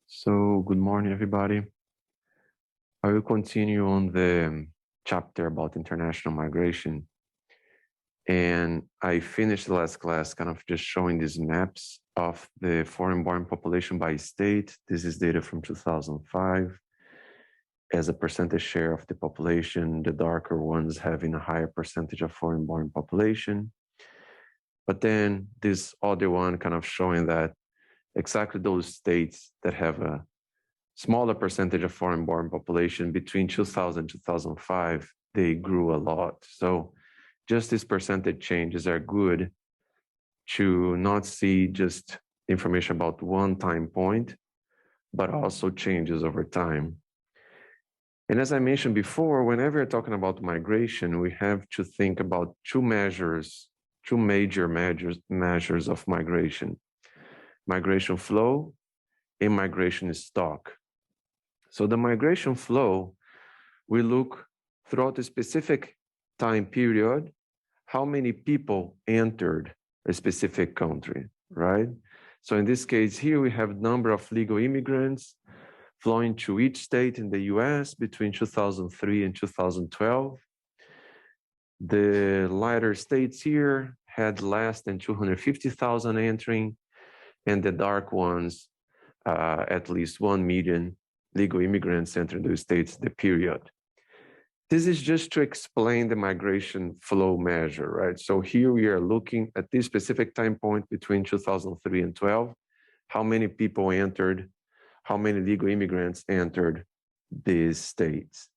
So, good morning, everybody. I will continue on the chapter about international migration. And I finished the last class kind of just showing these maps of the foreign-born population by state. This is data from 2005 as a percentage share of the population, the darker ones having a higher percentage of foreign-born population. But then this other one kind of showing that exactly those states that have a smaller percentage of foreign-born population between 2000 and 2005, they grew a lot. So just these percentage changes are good to not see just information about one time point, but also changes over time. And as I mentioned before, whenever you're talking about migration, we have to think about two major measures of migration: migration flow and migration stock. So the migration flow, we look throughout a specific time period, how many people entered a specific country, right? So in this case here, we have number of legal immigrants flowing to each state in the US between 2003 and 2012. The lighter states here had less than 250,000 entering, and the dark ones, at least 1 million legal immigrants entering those states the period. This is just to explain the migration flow measure, right? So here we are looking at this specific time point between 2003 and 12, how many people entered, how many legal immigrants entered these states.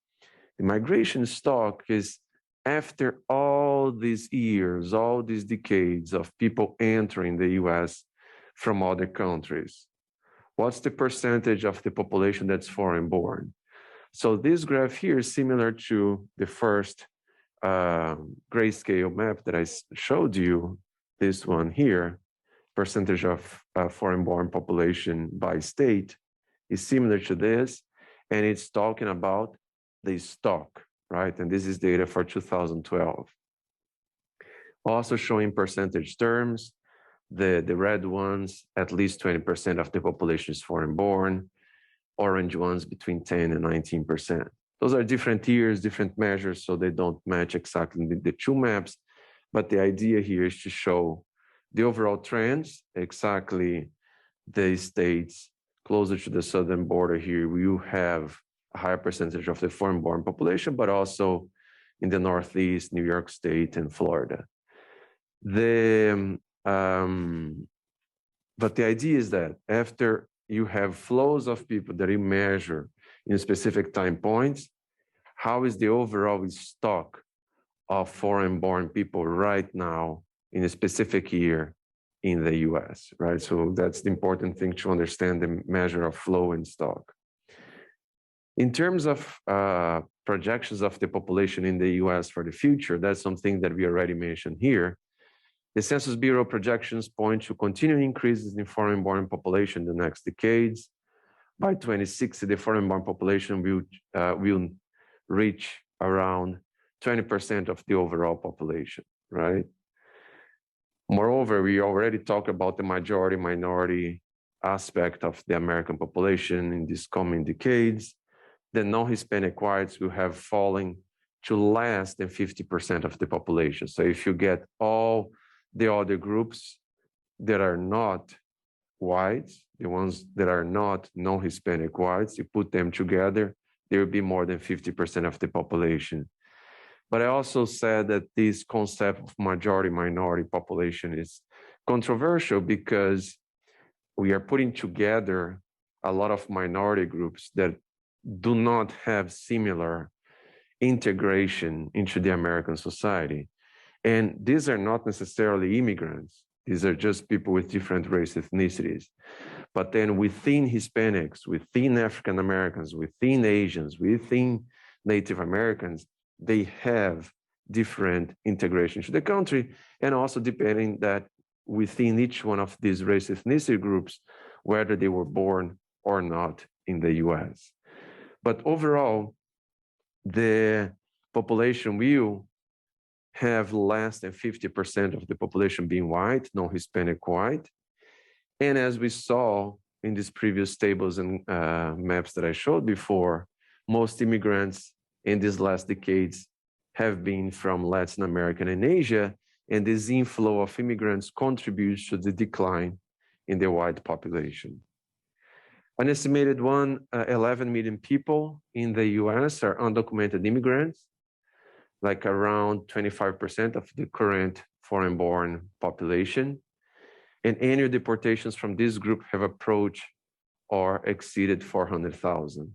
The migration stock is after all these years, all these decades of people entering the US from other countries. What's the percentage of the population that's foreign born? So this graph here is similar to the first grayscale map that I showed you, this one here, percentage of foreign born population by state is similar to this, and it's talking about the stock, right? And this is data for 2012. Also showing percentage terms, the red ones, at least 20% of the population is foreign born, orange ones between 10 and 19%. Those are different years, different measures, so they don't match exactly the two maps. But the idea here is to show the overall trends, exactly the states closer to the southern border here, you have a higher percentage of the foreign-born population, but also in the Northeast, New York State, and Florida. But the idea is that after you have flows of people that you measure in specific time points, how is the overall stock of foreign-born people right now in a specific year in the US, right? So that's the important thing to understand the measure of flow and stock. In terms of projections of the population in the US for the future, that's something that we already mentioned here. The Census Bureau projections point to continuing increases in foreign-born population in the next decades. By 2060, the foreign-born population will reach around 20% of the overall population, right? Moreover, we already talked about the majority-minority aspect of the American population in these coming decades. The non-Hispanic whites will have fallen to less than 50% of the population. So if you get all the other groups that are not whites, the ones that are not non-Hispanic whites, you put them together, there will be more than 50% of the population. But I also said that this concept of majority-minority population is controversial because we are putting together a lot of minority groups that do not have similar integration into the American society. And these are not necessarily immigrants. These are just people with different race ethnicities. But then within Hispanics, within African Americans, within Asians, within Native Americans, they have different integration to the country, and also depending that within each one of these race ethnicity groups, whether they were born or not in the US. But overall, the population will have less than 50% of the population being white, non-Hispanic white. And as we saw in these previous tables and maps that I showed before, most immigrants in these last decades have been from Latin America and Asia, and this inflow of immigrants contributes to the decline in the white population. An estimated 11 million people in the US are undocumented immigrants, like around 25% of the current foreign-born population. And annual deportations from this group have approached or exceeded 400,000.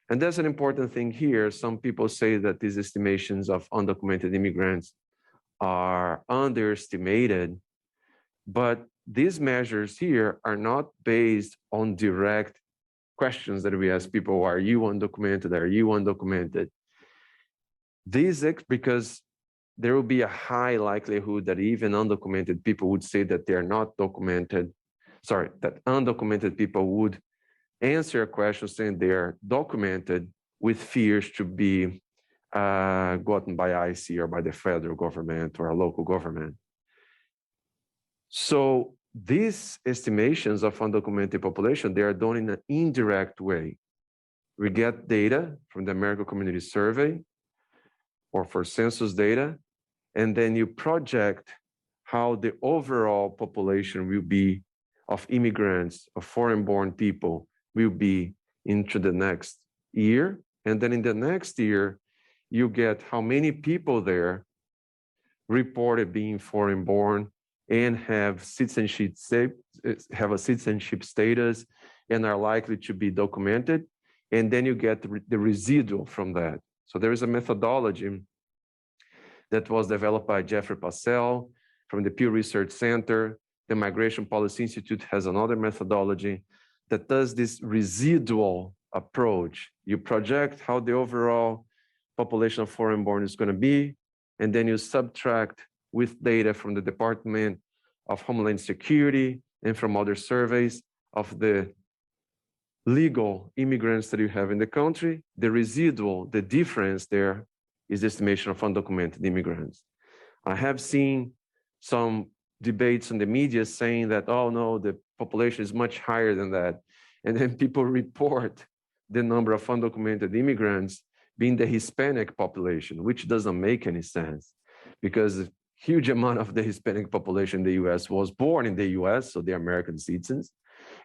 And that's an important thing here. Some people say that these estimations of undocumented immigrants are underestimated, but these measures here are not based on direct questions that we ask people, are you undocumented? Are you undocumented? Because there will be a high likelihood that even undocumented people would say that they're not documented. Sorry, that undocumented people would answer a question saying they're documented with fears to be gotten by IC or by the federal government or a local government. So these estimations of undocumented population, they are done in an indirect way. We get data from the American Community Survey or for census data, and then you project how the overall population will be of immigrants, of foreign-born people will be into the next year. And then in the next year, you get how many people there reported being foreign-born and have a citizenship status and are likely to be documented. And then you get the residual from that. So there is a methodology that was developed by Jeffrey Passell from the Pew Research Center. The Migration Policy Institute has another methodology that does this residual approach. You project how the overall population of foreign-born is going to be, and then you subtract with data from the Department of Homeland Security and from other surveys of the legal immigrants that you have in the country. The residual, the difference there is the estimation of undocumented immigrants. I have seen some debates in the media saying that, oh no, the population is much higher than that. And then people report the number of undocumented immigrants being the Hispanic population, which doesn't make any sense because a huge amount of the Hispanic population in the US was born in the US, so they're American citizens.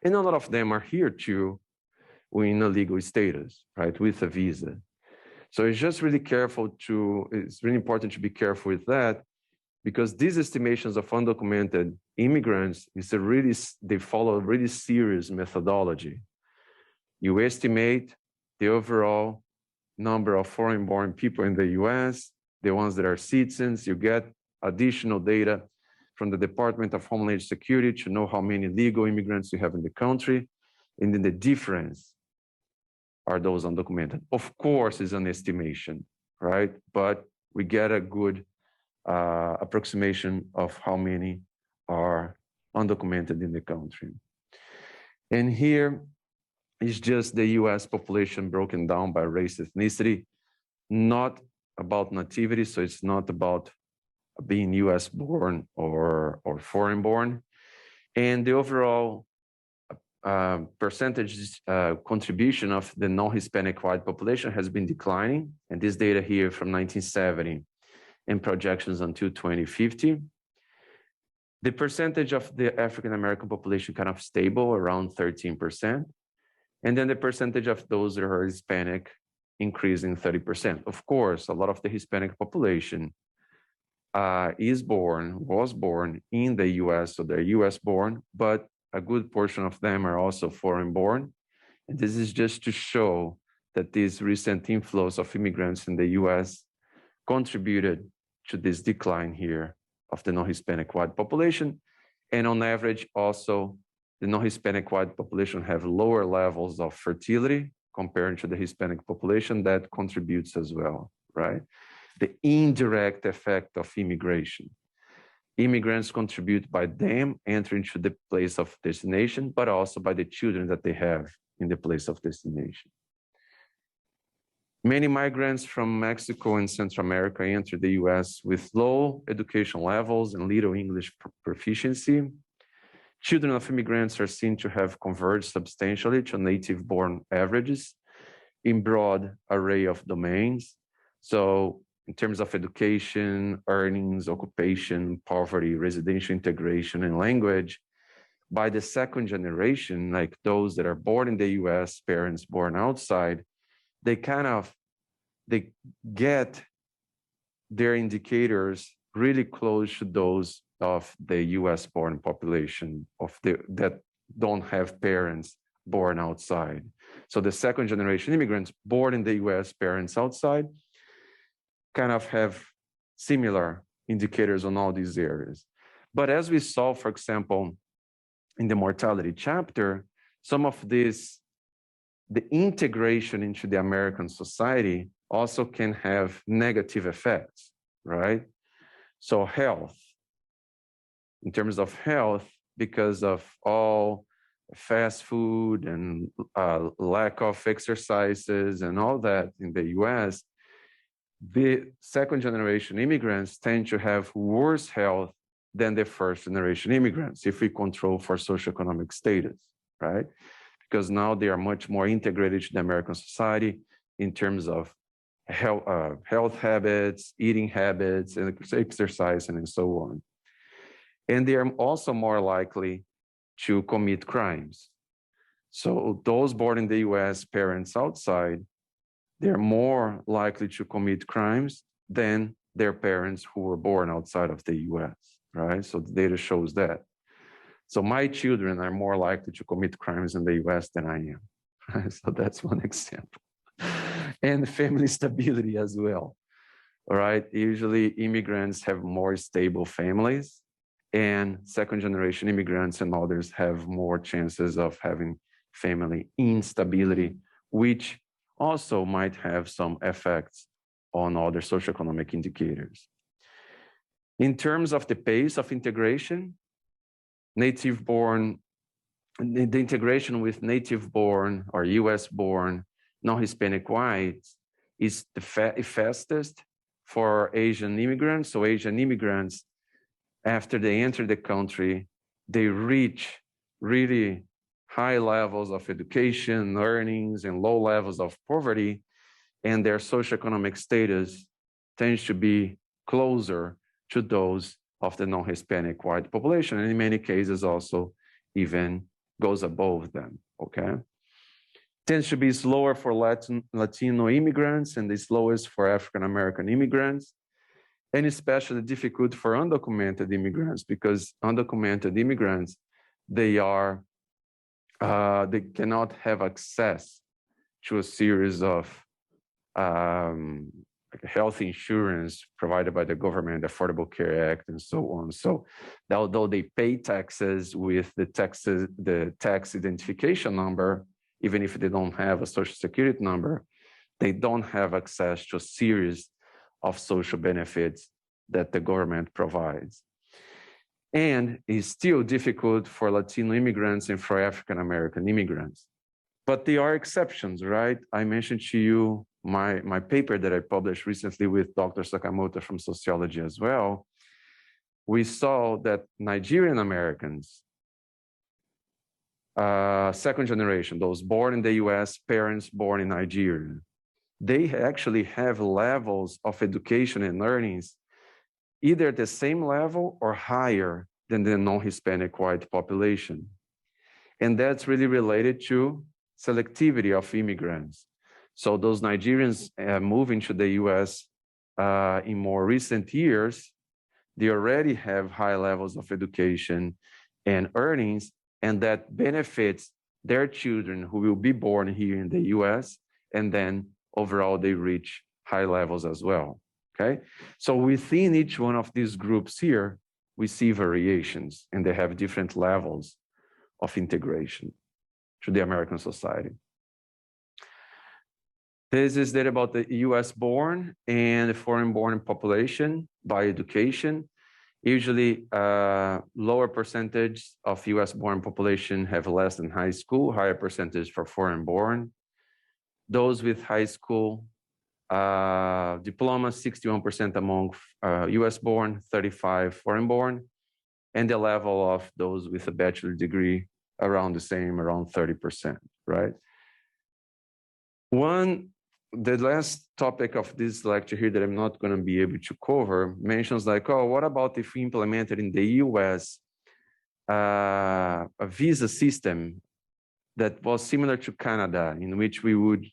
And a lot of them are here too in a legal status, right, with a visa. So it's just really it's really important to be careful with that, because these estimations of undocumented immigrants they follow a really serious methodology. You estimate the overall number of foreign-born people in the US, the ones that are citizens. You get additional data from the Department of Homeland Security to know how many legal immigrants you have in the country, and then the difference are those undocumented. Of course, it's an estimation, right? But we get a good approximation of how many are undocumented in the country. And here is just the US population broken down by race, ethnicity, not about nativity, so it's not about being US born or foreign born. And the overall percentage contribution of the non-Hispanic white population has been declining. And this data here from 1970 and projections until 2050. The percentage of the African-American population kind of stable, around 13%. And then the percentage of those that are Hispanic increasing 30%. Of course, a lot of the Hispanic population was born in the US, so they're US born, but a good portion of them are also foreign born. And this is just to show that these recent inflows of immigrants in the US contributed to this decline here of the non-Hispanic white population. And on average, also, the non-Hispanic white population have lower levels of fertility compared to the Hispanic population. That contributes as well, right? The indirect effect of immigration. Immigrants contribute by them entering to the place of destination, but also by the children that they have in the place of destination. Many migrants from Mexico and Central America enter the US with low education levels and little English proficiency. Children of immigrants are seen to have converged substantially to native-born averages in broad array of domains. So in terms of education, earnings, occupation, poverty, residential integration, and language, by the second generation, like those that are born in the US, parents born outside, they get their indicators really close to those of the US born population that don't have parents born outside. So the second generation immigrants born in the US, parents outside, kind of have similar indicators on all these areas. But as we saw, for example, in the mortality chapter, some of this, the integration into the American society also can have negative effects, right? So health, in terms of health, because of all fast food and lack of exercises and all that in the US, the second generation immigrants tend to have worse health than the first generation immigrants if we control for socioeconomic status, right? Because now they are much more integrated to the American society in terms of health habits, eating habits, and exercise, and so on. And they are also more likely to commit crimes. So those born in the US, parents outside, they're more likely to commit crimes than their parents who were born outside of the US, right? So the data shows that. So my children are more likely to commit crimes in the US than I am. Right? So that's one example. And family stability as well, all right? Usually immigrants have more stable families, and second generation immigrants and others have more chances of having family instability, which also might have some effects on other socioeconomic indicators. In terms of the pace of integration, native-born, the integration with native-born or US-born non-Hispanic whites is the fastest for Asian immigrants. So Asian immigrants, after they enter the country, they reach really high levels of education, earnings, and low levels of poverty, and their socioeconomic status tends to be closer to those of the non-Hispanic white population, and in many cases also even goes above them, okay? Tends to be slower for Latino immigrants and the slowest for African-American immigrants, and especially difficult for undocumented immigrants, because undocumented immigrants, they cannot have access to a series of health insurance provided by the government, Affordable Care Act, and so on. So although they pay taxes with the tax identification number, even if they don't have a social security number, they don't have access to a series of social benefits that the government provides. And it's still difficult for Latino immigrants and for African-American immigrants. But there are exceptions, right? I mentioned to you my paper that I published recently with Dr. Sakamoto from Sociology as well. We saw that Nigerian Americans, second generation, those born in the US, parents born in Nigeria, they actually have levels of education and earnings either at the same level or higher than the non-Hispanic white population. And that's really related to selectivity of immigrants. So those Nigerians moving to the US in more recent years, they already have high levels of education and earnings, and that benefits their children who will be born here in the US, and then overall they reach high levels as well, okay? So within each one of these groups here, we see variations, and they have different levels of integration to the American society. This is data about the US-born and foreign-born population by education. Usually, lower percentage of US-born population have less than high school, higher percentage for foreign-born. Those with high school diploma, 61% among US-born, 35 foreign-born. and the level of those with a bachelor degree around the same, around 30%, right? The last topic of this lecture here that I'm not going to be able to cover mentions like, oh, what about if we implemented in the US a visa system that was similar to Canada, in which we would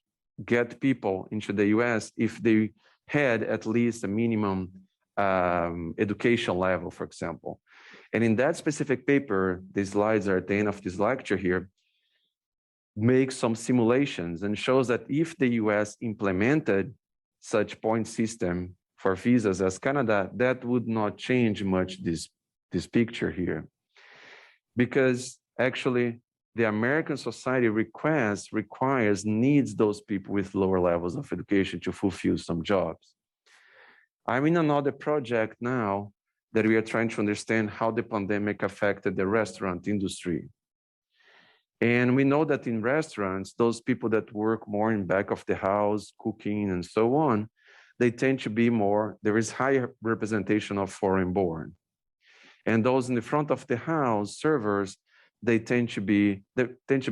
get people into the US if they had at least a minimum education level, for example. And in that specific paper, the slides are at the end of this lecture here, makes some simulations and shows that if the US implemented such point system for visas as Canada, that would not change much this picture here. Because actually, the American society needs those people with lower levels of education to fulfill some jobs. I'm in another project now that we are trying to understand how the pandemic affected the restaurant industry. And we know that in restaurants, those people that work more in back of the house, cooking and so on, they tend to be more, there is higher representation of foreign born. And those in the front of the house, servers, they tend to be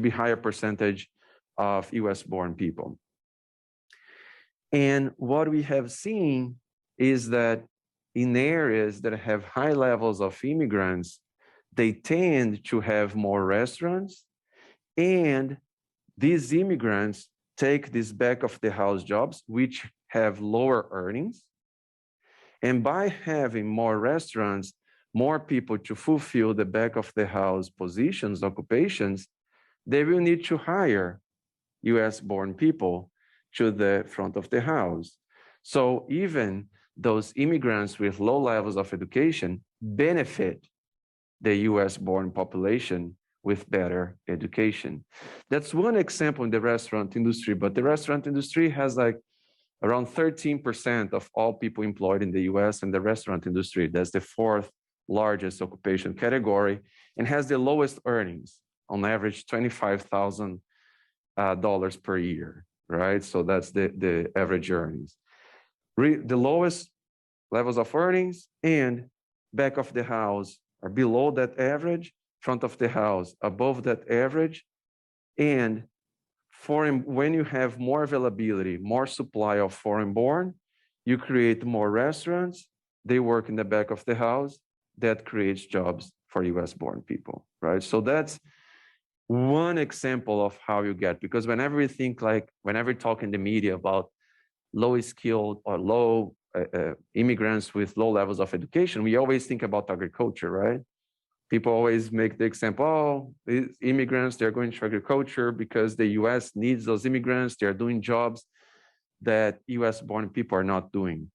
higher percentage of US born people. And what we have seen is that in areas that have high levels of immigrants, they tend to have more restaurants, and these immigrants take these back of the house jobs, which have lower earnings. And by having more restaurants, more people to fulfill the back of the house positions, occupations, they will need to hire US born people to the front of the house. So even those immigrants with low levels of education benefit the US born population with better education. That's one example in the restaurant industry, but the restaurant industry has like around 13% of all people employed in the US, and the restaurant industry, that's the fourth largest occupation category, and has the lowest earnings, on average $25,000 per year, right? So that's the average earnings. The lowest levels of earnings and back of the house are below that average, front of the house above that average, and when you have more availability, more supply of foreign born, you create more restaurants, they work in the back of the house, that creates jobs for US born people, right? So that's one example of how you get, because whenever we talk in the media about low skilled or low immigrants with low levels of education, we always think about agriculture, right? People always make the example, oh, immigrants, they're going to agriculture because the US needs those immigrants. They're doing jobs that US born people are not doing.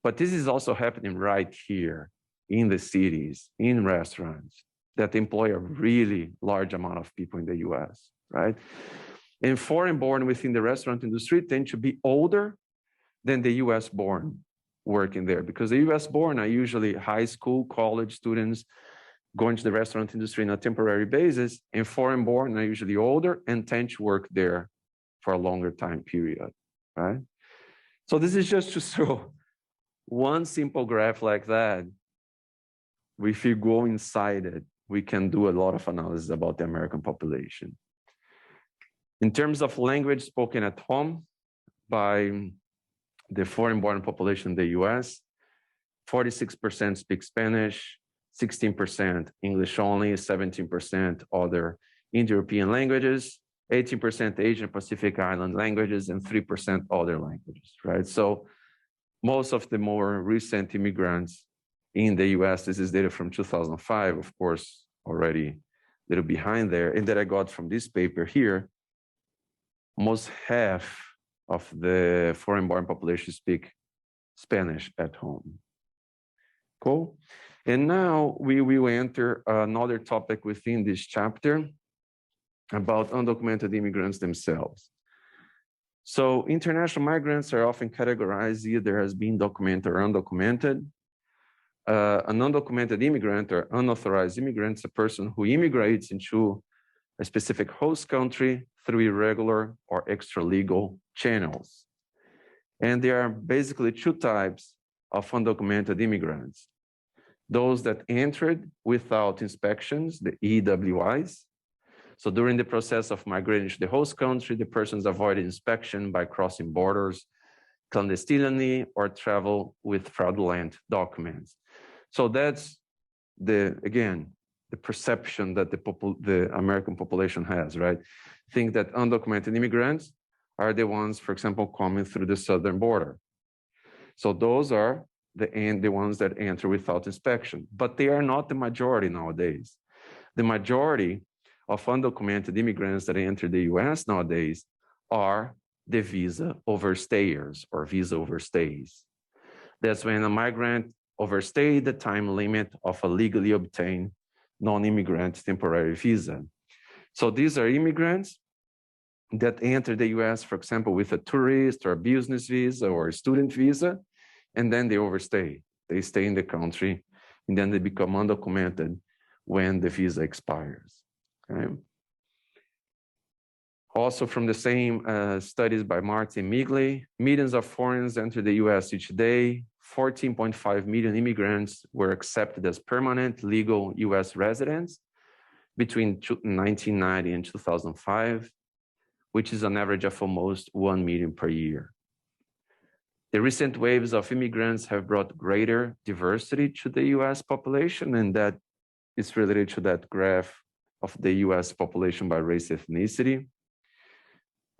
But this is also happening right here in the cities, in restaurants that employ a really large amount of people in the US, right? And foreign born within the restaurant industry tend to be older than the US born working there, because the US born are usually high school, college students going to the restaurant industry on a temporary basis, and foreign born are usually older and tend to work there for a longer time period, right? So this is just to show one simple graph like that. If you go inside it, we can do a lot of analysis about the American population. In terms of language spoken at home by the foreign-born population in the US, 46% speak Spanish, 16% English only, 17% other Indo-European languages, 18% Asian Pacific Island languages, and 3% other languages, right? So most of the more recent immigrants in the US, this is data from 2005, of course, already a little behind there, and that I got from this paper here, almost half of the foreign-born population speak Spanish at home. Cool? And now we will enter another topic within this chapter about undocumented immigrants themselves. So international migrants are often categorized either as being documented or undocumented. An undocumented immigrant or unauthorized immigrant is a person who immigrates into a specific host country through irregular or extra-legal channels. And there are basically two types of undocumented immigrants. those that entered without inspections, the EWIs. So during the process of migrating to the host country, the persons avoided inspection by crossing borders clandestinely or travel with fraudulent documents. So that's again, the perception that the American population has, right? Think that undocumented immigrants are the ones, for example, coming through the southern border. So those are the ones that enter without inspection, but they are not the majority nowadays. The majority of undocumented immigrants that enter the US nowadays are the visa overstayers or visa overstays. That's when a migrant overstayed the time limit of a legally obtained non-immigrant temporary visa. So these are immigrants that enter the US, for example, with a tourist or a business visa or a student visa, and then they overstay. They stay in the country, and then they become undocumented when the visa expires. Okay? Also from the same studies by Martin Migley, millions of foreigners enter the US each day. 14.5 million immigrants were accepted as permanent legal US residents between 1990 and 2005, which is an average of almost 1 million per year. The recent waves of immigrants have brought greater diversity to the US population, and that is related to that graph of the US population by race ethnicity.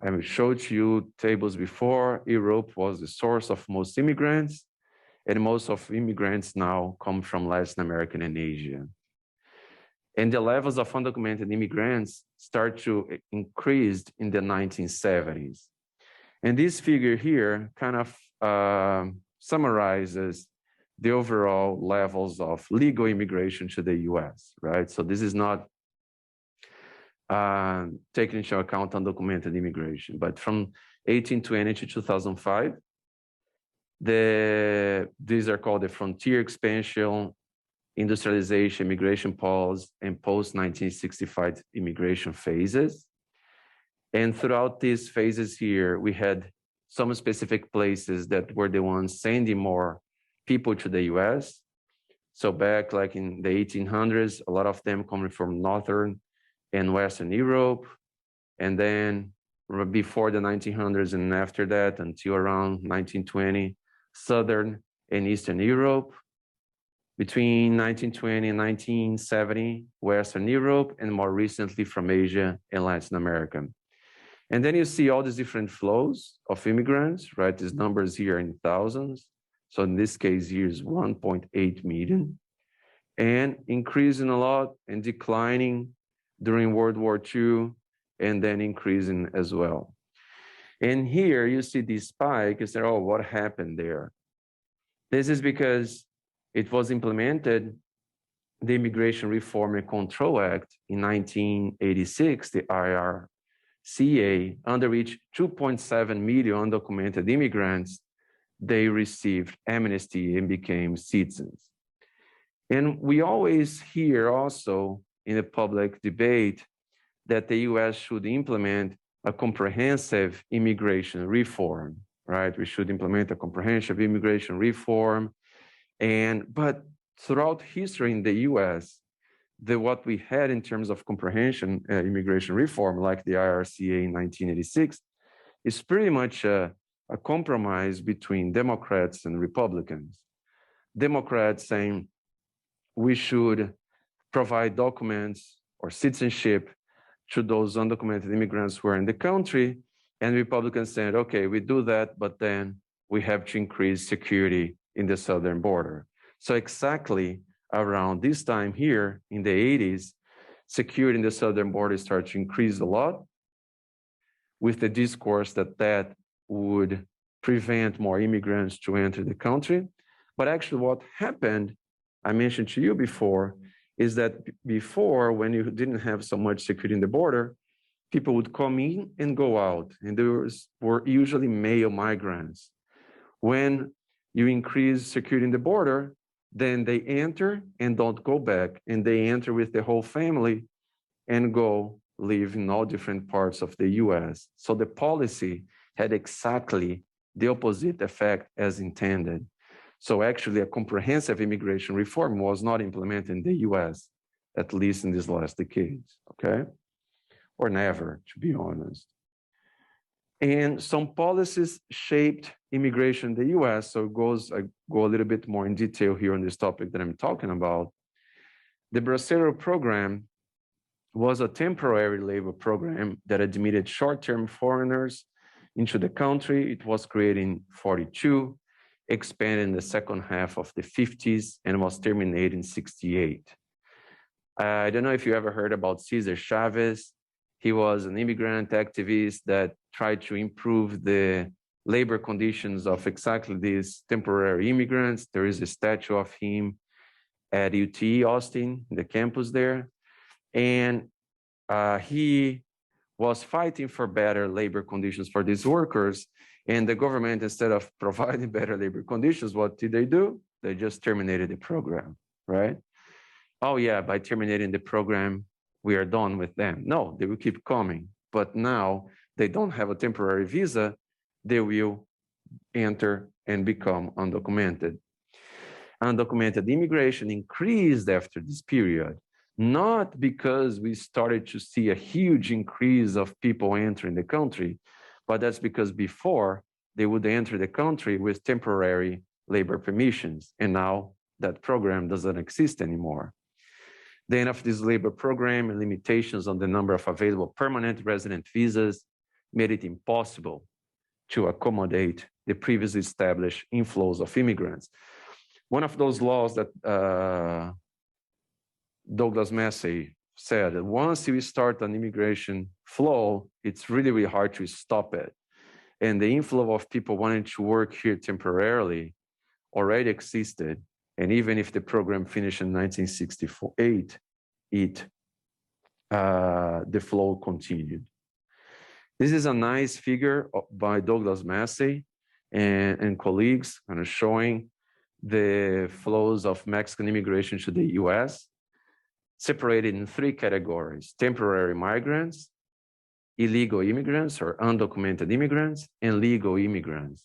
I showed you tables before. Europe was the source of most immigrants, and most of immigrants now come from Latin America and Asia. And the levels of undocumented immigrants start to increase in the 1970s. And this figure here kind of summarizes the overall levels of legal immigration to the US, right? So this is not taking into account undocumented immigration, but from 1820 to 2005, these are called the frontier expansion, industrialization, immigration pause, and post-1965 immigration phases. And throughout these phases here, we had some specific places that were the ones sending more people to the US. So back like in the 1800s, a lot of them coming from Northern and Western Europe. And then before the 1900s and after that, until around 1920, Southern and Eastern Europe. Between 1920 and 1970, Western Europe, and more recently from Asia and Latin America. And then you see all these different flows of immigrants, right? These numbers here in thousands. So in this case here is 1.8 million, and increasing a lot and declining during World War II, and then increasing as well. And here you see this spike. You say, oh, what happened there? This is because it was implemented, the Immigration Reform and Control Act in 1986, the IRCA, under which 2.7 million undocumented immigrants, they received amnesty and became citizens. And we always hear also in the public debate that the US should implement a comprehensive immigration reform, right? We should implement a comprehensive immigration reform. But throughout history in the US, what we had in terms of comprehensive immigration reform, like the IRCA in 1986, is pretty much a compromise between Democrats and Republicans. Democrats saying we should provide documents or citizenship to those undocumented immigrants who are in the country, and Republicans said, okay, we do that, but then we have to increase security in the southern border. So exactly around this time here in the 80s, security in the southern border started to increase a lot with the discourse that would prevent more immigrants to enter the country. But actually what happened, I mentioned to you before, is that before, when you didn't have so much security in the border, people would come in and go out, and there were usually male migrants. When you increase security in the border, then they enter and don't go back, and they enter with the whole family and go live in all different parts of the US. So the policy had exactly the opposite effect as intended. So actually a comprehensive immigration reform was not implemented in the US, at least in these last decades, okay? Or never, to be honest. And some policies shaped immigration in the US. So I go a little bit more in detail here on this topic that I'm talking about. The Bracero program was a temporary labor program that admitted short-term foreigners into the country. It was created in 1942, expanded in the second half of the 1950s, and was terminated in 1968. I don't know if you ever heard about Cesar Chavez. He was an immigrant activist that tried to improve the labor conditions of exactly these temporary immigrants. There is a statue of him at UT Austin, the campus there. And he was fighting for better labor conditions for these workers. And the government, instead of providing better labor conditions, what did they do? They just terminated the program, right? Oh yeah, by terminating the program, we are done with them. No, they will keep coming. But now they don't have a temporary visa, they will enter and become undocumented. Undocumented immigration increased after this period, not because we started to see a huge increase of people entering the country, but that's because before they would enter the country with temporary labor permissions. And now that program doesn't exist anymore. The end of this labor program and limitations on the number of available permanent resident visas made it impossible to accommodate the previously established inflows of immigrants. One of those laws that Douglas Massey said that once you start an immigration flow, it's really, really hard to stop it. And the inflow of people wanting to work here temporarily already existed. And even if the program finished in 1968, the flow continued. This is a nice figure by Douglas Massey and colleagues, kind of showing the flows of Mexican immigration to the US, separated in three categories: temporary migrants, illegal immigrants or undocumented immigrants, and legal immigrants.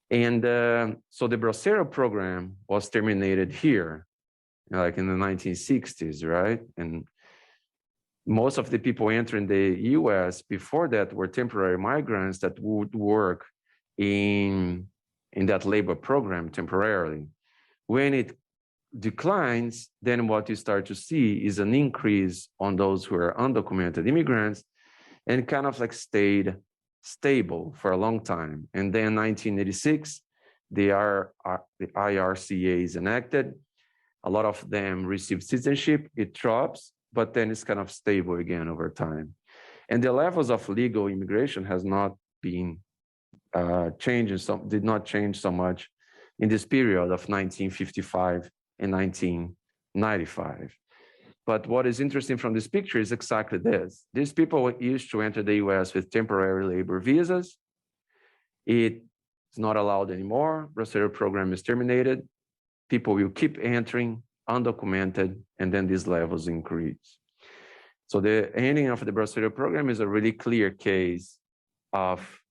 And so the Bracero program was terminated here, like in the 1960s, right? And most of the people entering the US before that were temporary migrants that would work in that labor program temporarily. When it declines, then what you start to see is an increase on those who are undocumented immigrants, and kind of like stayed stable for a long time. And then 1986, the IRCA is enacted. A lot of them receive citizenship, it drops, but then it's kind of stable again over time. And the levels of legal immigration has not been did not change so much in this period of 1955 and 1995. But what is interesting from this picture is exactly this. These people used to enter the US with temporary labor visas. It's not allowed anymore. Bracero program is terminated. People will keep entering undocumented, and then these levels increase. So the ending of the Bracero program is a really clear case of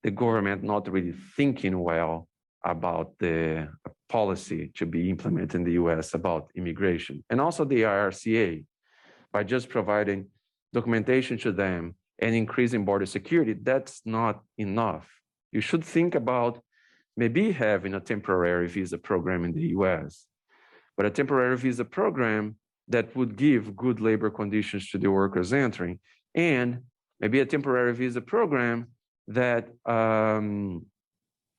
the government not really thinking well about the policy to be implemented in the US about immigration. And also the IRCA, by just providing documentation to them and increasing border security, that's not enough. You should think about maybe having a temporary visa program in the US, but a temporary visa program that would give good labor conditions to the workers entering, and maybe a temporary visa program that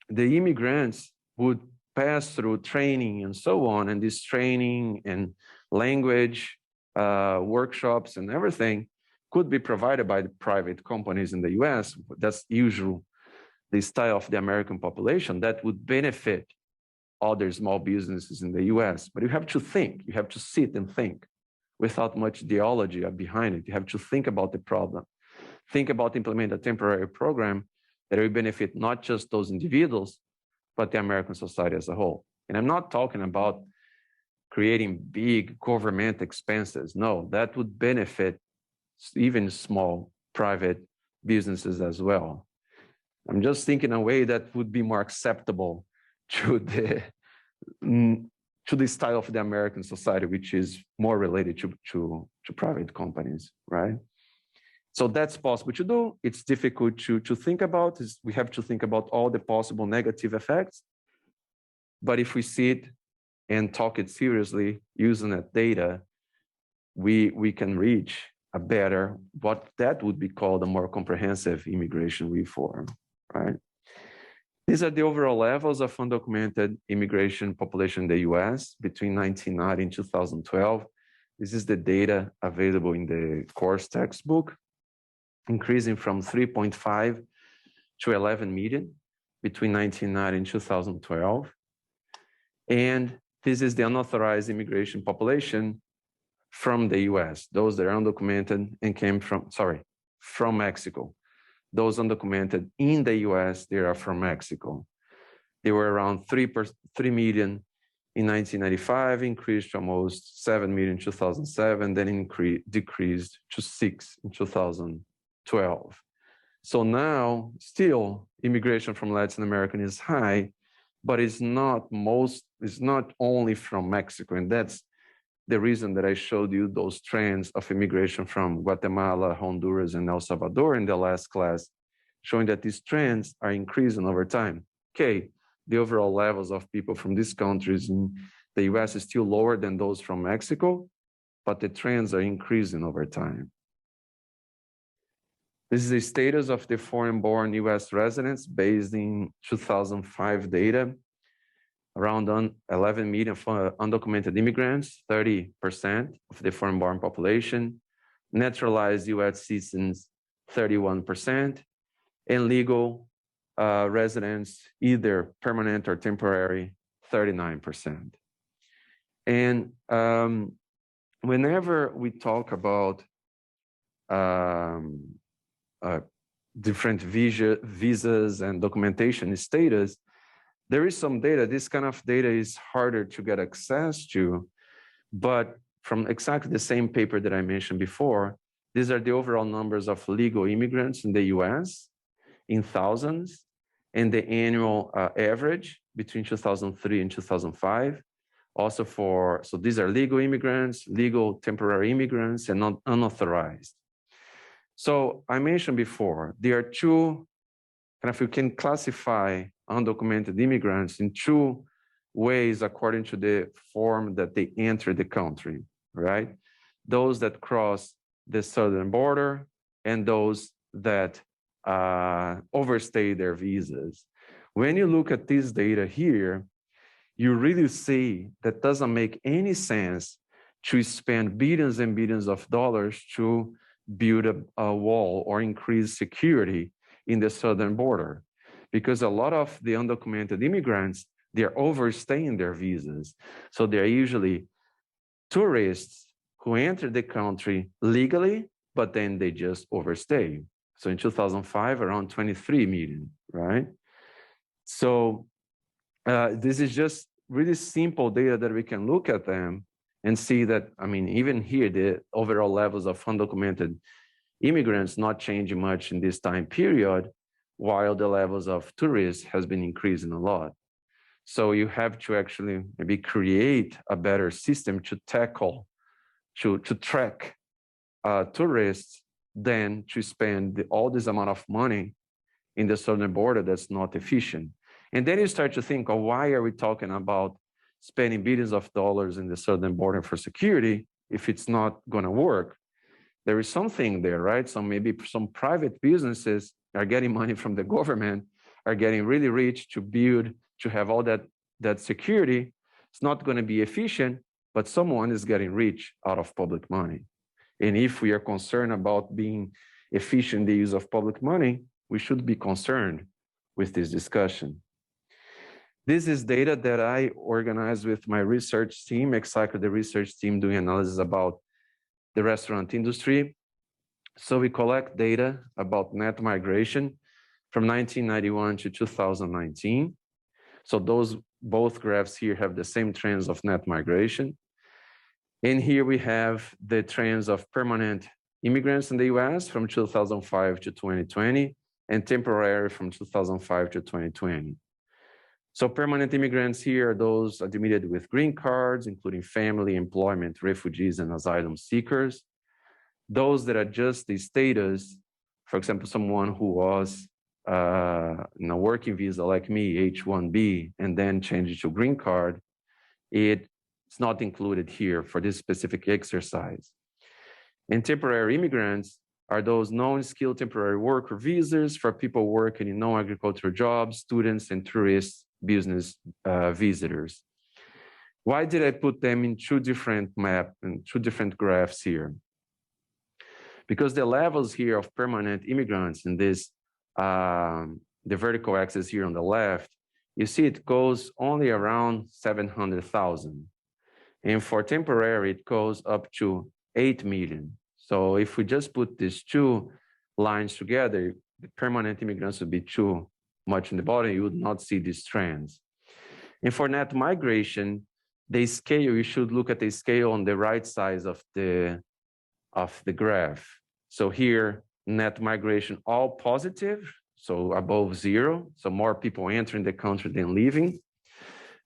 the immigrants would pass through training and so on, and this training and language workshops and everything could be provided by the private companies in the US. That's usual, the style of the American population that would benefit other small businesses in the US. But you have to think, you have to sit and think without much ideology behind it. You have to think about the problem. Think about implementing a temporary program that will benefit not just those individuals, but the American society as a whole. And I'm not talking about creating big government expenses. No, that would benefit even small private businesses as well. I'm just thinking a way that would be more acceptable to the style of the American society, which is more related to private companies, right? So that's possible to do. It's difficult to think about. We have to think about all the possible negative effects. But if we sit and talk it seriously using that data, we can reach a better, what that would be called a more comprehensive immigration reform, right? These are the overall levels of undocumented immigration population in the US between 1990 and 2012. This is the data available in the course textbook, increasing from 3.5 to 11 million between 1990 and 2012. And this is the unauthorized immigration population from the US, those that are undocumented and came from Mexico. Those undocumented in the US, they are from Mexico. They were around 3 million in 1995, increased to almost 7 million in 2007, then decreased to 6 in 2012. So now, still, immigration from Latin America is high, but it's not only from Mexico, and that's the reason that I showed you those trends of immigration from Guatemala, Honduras, and El Salvador in the last class, showing that these trends are increasing over time. Okay, the overall levels of people from these countries in the US is still lower than those from Mexico, but the trends are increasing over time. This is the status of the foreign-born US residents based in 2005 data. Around 11 million undocumented immigrants, 30% of the foreign-born population, naturalized US citizens, 31%, and legal residents, either permanent or temporary, 39%. And whenever we talk about different visas and documentation status, there is some data. This kind of data is harder to get access to, but from exactly the same paper that I mentioned before, these are the overall numbers of legal immigrants in the US in thousands, and the annual average between 2003 and 2005. Also so these are legal immigrants, legal temporary immigrants, and unauthorized. So I mentioned before, there are two, you can classify undocumented immigrants in two ways according to the form that they enter the country, right? Those that cross the southern border and those that overstay their visas. When you look at this data here, you really see that doesn't make any sense to spend billions and billions of dollars to build a wall or increase security in the southern border, because a lot of the undocumented immigrants, they're overstaying their visas. So they're usually tourists who enter the country legally, but then they just overstay. So in 2005, around 23 million, right? So this is just really simple data that we can look at them and see that, even here, the overall levels of undocumented immigrants not changing much in this time period, while the levels of tourists has been increasing a lot. So you have to actually maybe create a better system to tackle, to track tourists than to spend all this amount of money in the southern border that's not efficient. And then you start to think, why are we talking about spending billions of dollars in the southern border for security if it's not going to work? There is something there, right? So maybe some private businesses are getting money from the government, are getting really rich to have all that security. It's not going to be efficient, but someone is getting rich out of public money. And if we are concerned about being efficient in the use of public money, we should be concerned with this discussion. This is data that I organized with my research team, exactly the research team doing analysis about the restaurant industry. So we collect data about net migration from 1991 to 2019. So both graphs here have the same trends of net migration. And here we have the trends of permanent immigrants in the US from 2005 to 2020 and temporary from 2005 to 2020. So permanent immigrants here are those admitted with green cards, including family, employment, refugees, and asylum seekers. Those that adjust the status, for example, someone who was in a working visa like me, H-1B, and then changed to green card, it's not included here for this specific exercise. And temporary immigrants are those non-skilled temporary worker visas for people working in non-agricultural jobs, students, and tourists, business visitors. Why did I put them in two different maps and two different graphs here? Because the levels here of permanent immigrants in this, the vertical axis here on the left, you see it goes only around 700,000. And for temporary, it goes up to 8 million. So if we just put these two lines together, the permanent immigrants would be too much in the bottom, you would not see these trends. And for net migration, the scale, you should look at the scale on the right side of the graph. So here, net migration, all positive, so above zero, so more people entering the country than leaving.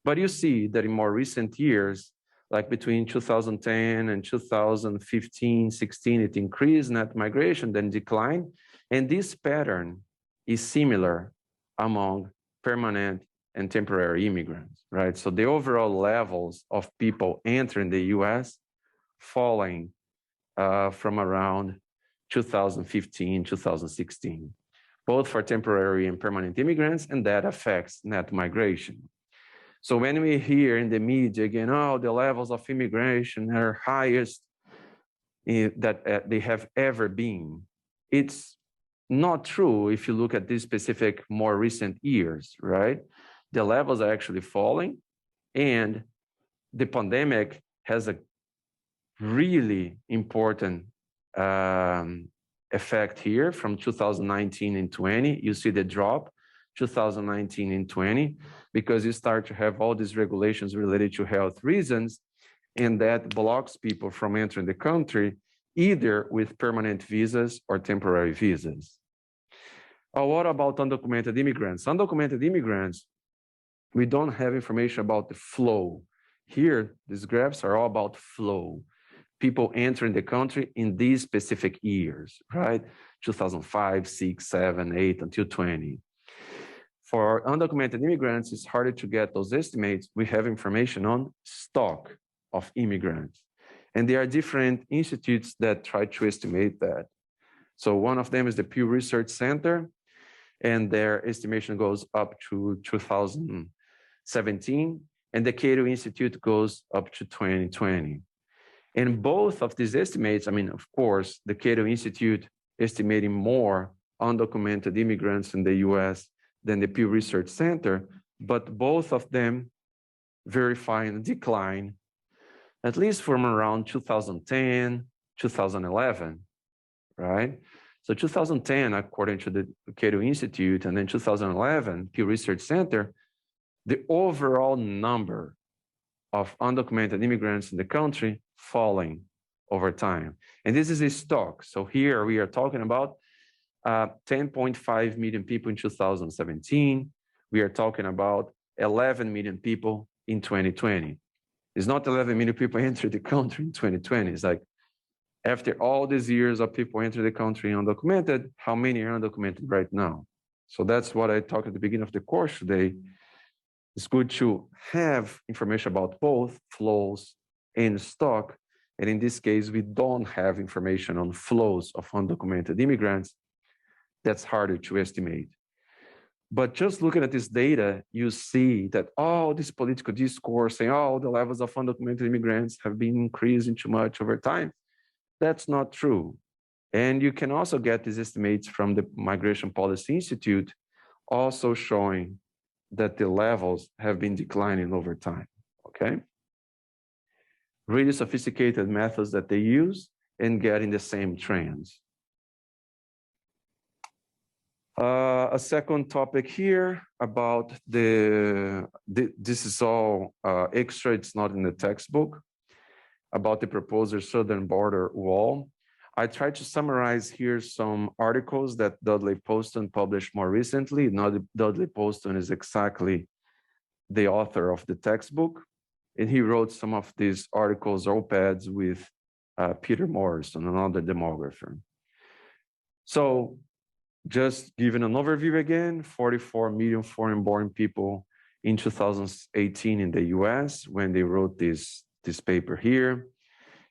But you see that in more recent years, like between 2010 and 2015, 16, it increased net migration, then declined. And this pattern is similar among permanent and temporary immigrants, right? So the overall levels of people entering the US falling from around 2015, 2016, both for temporary and permanent immigrants, and that affects net migration. So when we hear in the media again, oh, the levels of immigration are highest that they have ever been, it's not true if you look at these specific more recent years, right? The levels are actually falling, and the pandemic has a really important effect here from 2019 and 20. You see the drop, 2019 and 20, because you start to have all these regulations related to health reasons, and that blocks people from entering the country, either with permanent visas or temporary visas. What about undocumented immigrants? Undocumented immigrants, we don't have information about the flow. Here, these graphs are all about flow. People entering the country in these specific years, right? 2005, 6, 7, 8, until 20. For undocumented immigrants, it's harder to get those estimates. We have information on stock of immigrants. And there are different institutes that try to estimate that. So one of them is the Pew Research Center, and their estimation goes up to 2017, and the Cato Institute goes up to 2020. And both of these estimates, I mean, of course, the Cato Institute estimating more undocumented immigrants in the US than the Pew Research Center, but both of them verifying a decline, at least from around 2010, 2011, right? So 2010, according to the Cato Institute, and then 2011, Pew Research Center, the overall number of undocumented immigrants in the country falling over time. And this is a stock. So here we are talking about 10.5 million people in 2017. We are talking about 11 million people in 2020. It's not 11 million people entered the country in 2020. It's like, after all these years of people entering the country undocumented, how many are undocumented right now? So that's what I talked at the beginning of the course today. It's good to have information about both flows and stock. And in this case, we don't have information on flows of undocumented immigrants. That's harder to estimate. But just looking at this data, you see that all this political discourse saying, oh, the levels of undocumented immigrants have been increasing too much over time. That's not true. And you can also get these estimates from the Migration Policy Institute, also showing that the levels have been declining over time, okay? Really sophisticated methods that they use and getting the same trends. A second topic here about this is all extra, it's not in the textbook, about the proposed southern border wall. I tried to summarize here some articles that Dudley Poston published more recently. Now, Dudley Poston is exactly the author of the textbook, and he wrote some of these articles, op-eds with Peter Morrison, another demographer. So just giving an overview again, 44 million foreign-born people in 2018 in the US when they wrote this paper here.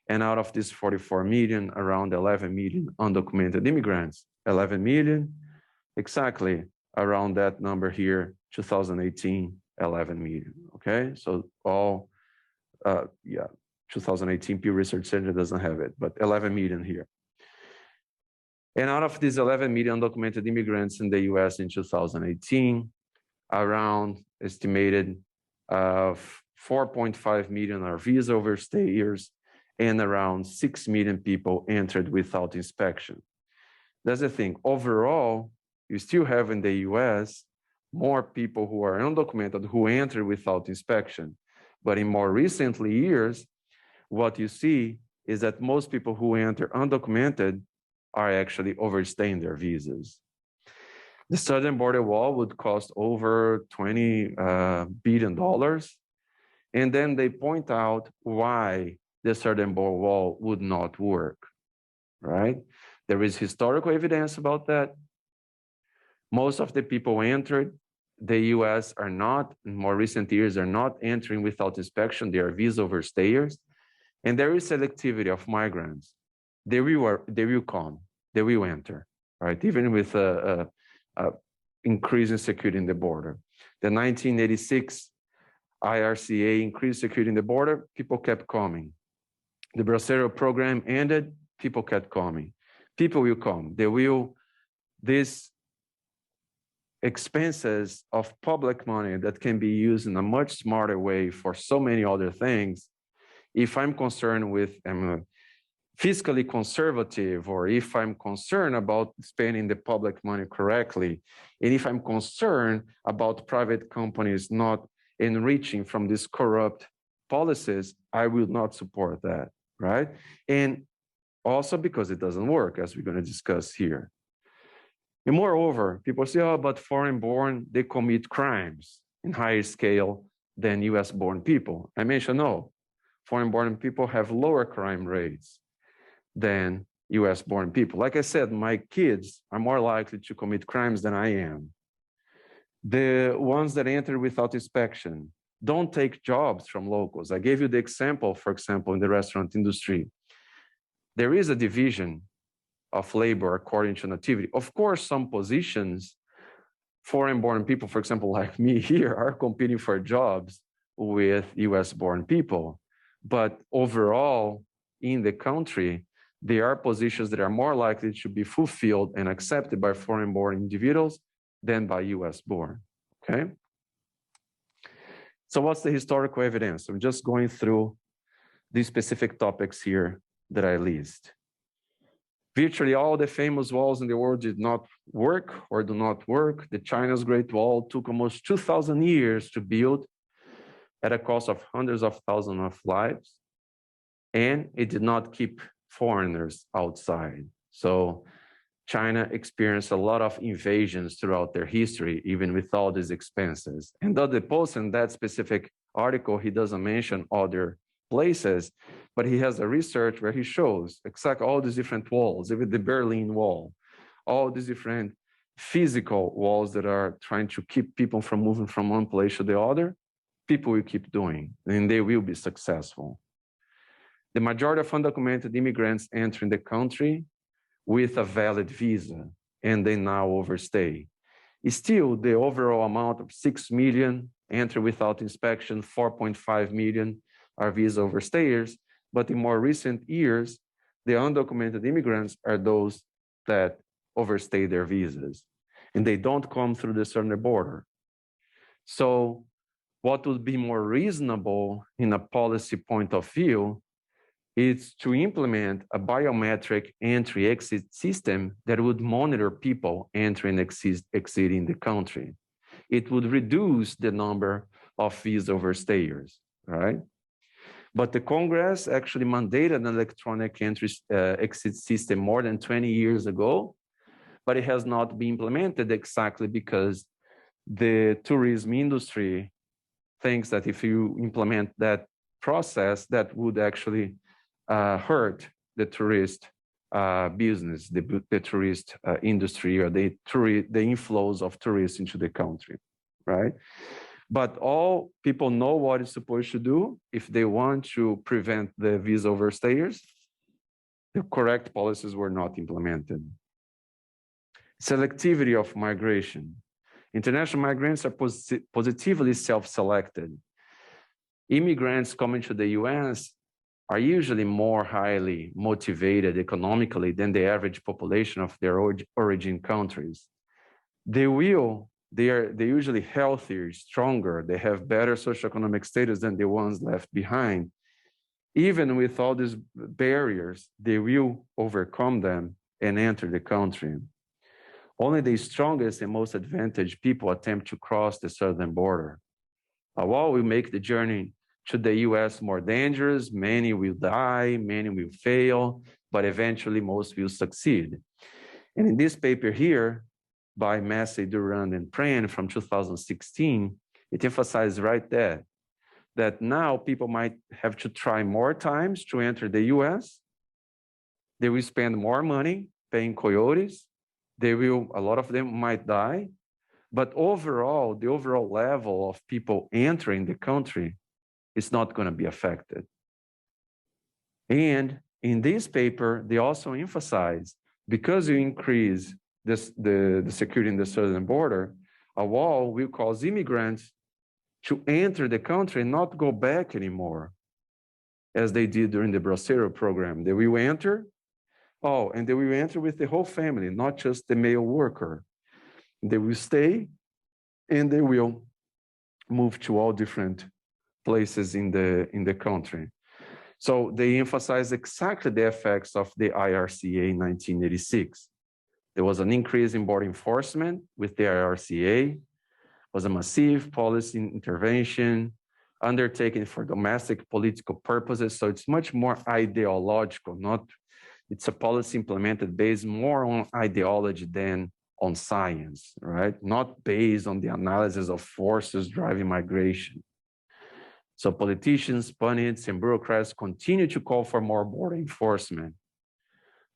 And out of this 44 million, around 11 million undocumented immigrants. 11 million, exactly around that number here, 2018, 11 million, okay? So all, 2018 Pew Research Center doesn't have it, but 11 million here. And out of these 11 million undocumented immigrants in the US in 2018, around estimated 4.5 million are visa overstayers, and around 6 million people entered without inspection. That's the thing. Overall, you still have in the US more people who are undocumented who enter without inspection. But in more recently years, what you see is that most people who enter undocumented are actually overstaying their visas. The southern border wall would cost over $20 billion. And then they point out why the southern border wall would not work, right? There is historical evidence about that. Most of the people entered the US are not, in more recent years, are not entering without inspection. They are visa overstayers. And there is selectivity of migrants. They will come, they will enter, right? Even with a increase in security in the border. The 1986 IRCA increased security in the border, people kept coming. The Bracero program ended, people kept coming. People will come. These expenses of public money that can be used in a much smarter way for so many other things. If I'm concerned with, I'm fiscally conservative, or if I'm concerned about spending the public money correctly, and if I'm concerned about private companies not enriching from these corrupt policies, I will not support that, right? And also because it doesn't work, as we're going to discuss here. And moreover, people say, oh, but foreign-born, they commit crimes in higher scale than US-born people. I mentioned, no, foreign-born people have lower crime rates than US-born people. Like I said, my kids are more likely to commit crimes than I am. The ones that enter without inspection don't take jobs from locals. I gave you the example, for example, in the restaurant industry. There is a division of labor according to nativity. Of course, some positions, foreign-born people, for example, like me here, are competing for jobs with US-born people. But overall, in the country, there are positions that are more likely to be fulfilled and accepted by foreign-born individuals than by US-born, okay? So what's the historical evidence? I'm just going through these specific topics here that I list. Virtually all the famous walls in the world did not work or do not work. The China's Great Wall took almost 2,000 years to build at a cost of hundreds of thousands of lives. And it did not keep foreigners outside. So China experienced a lot of invasions throughout their history, even with all these expenses. And though the post in that specific article, he doesn't mention other places, but he has a research where he shows exactly all these different walls, even the Berlin Wall, all these different physical walls that are trying to keep people from moving from one place to the other. People will keep doing, and they will be successful. The majority of undocumented immigrants entering the country with a valid visa, and they now overstay. Still, the overall amount of 6 million enter without inspection, 4.5 million are visa overstayers, but in more recent years, the undocumented immigrants are those that overstay their visas, and they don't come through the southern border. So what would be more reasonable in a policy point of view is to implement a biometric entry-exit system that would monitor people entering and exiting the country. It would reduce the number of visa overstayers, right? But the Congress actually mandated an electronic entry-exit system more than 20 years ago, but it has not been implemented exactly because the tourism industry thinks that if you implement that process, that would actually hurt the tourist business, the tourist industry, or the inflows of tourists into the country, right? But all people know what it's supposed to do if they want to prevent the visa overstayers. The correct policies were not implemented. Selectivity of migration. International migrants are positively self-selected. Immigrants coming to the US are usually more highly motivated economically than the average population of their origin countries. They're usually healthier, stronger, they have better socioeconomic status than the ones left behind. Even with all these barriers, they will overcome them and enter the country. Only the strongest and most advantaged people attempt to cross the southern border. While we make the journey to the US more dangerous, many will die, many will fail, but eventually most will succeed. And in this paper here, by Massey, Durand, and Pran from 2016, it emphasizes right there that now people might have to try more times to enter the US. They will spend more money paying coyotes. A lot of them might die. But overall, the overall level of people entering the country is not going to be affected. And in this paper, they also emphasize, because you increase the security in the southern border, a wall will cause immigrants to enter the country and not go back anymore, as they did during the Bracero program. They will enter, and they will enter with the whole family, not just the male worker. They will stay, and they will move to all different places in the country. So they emphasize exactly the effects of the IRCA in 1986. There was an increase in border enforcement with the IRCA, was a massive policy intervention undertaken for domestic political purposes. So it's much more ideological, it's a policy implemented based more on ideology than on science, right? Not based on the analysis of forces driving migration. So politicians, pundits, and bureaucrats continue to call for more border enforcement.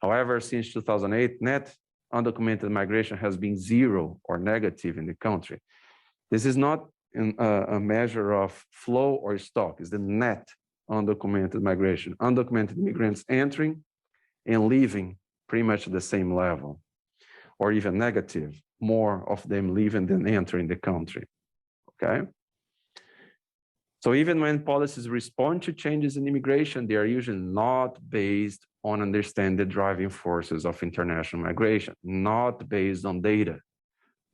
However, since 2008, net undocumented migration has been zero or negative in the country. This is not a measure of flow or stock, it's the net undocumented migration. Undocumented immigrants entering and leaving pretty much at the same level, or even negative, more of them leaving than entering the country, okay? So even when policies respond to changes in immigration, they are usually not based on understanding the driving forces of international migration, not based on data,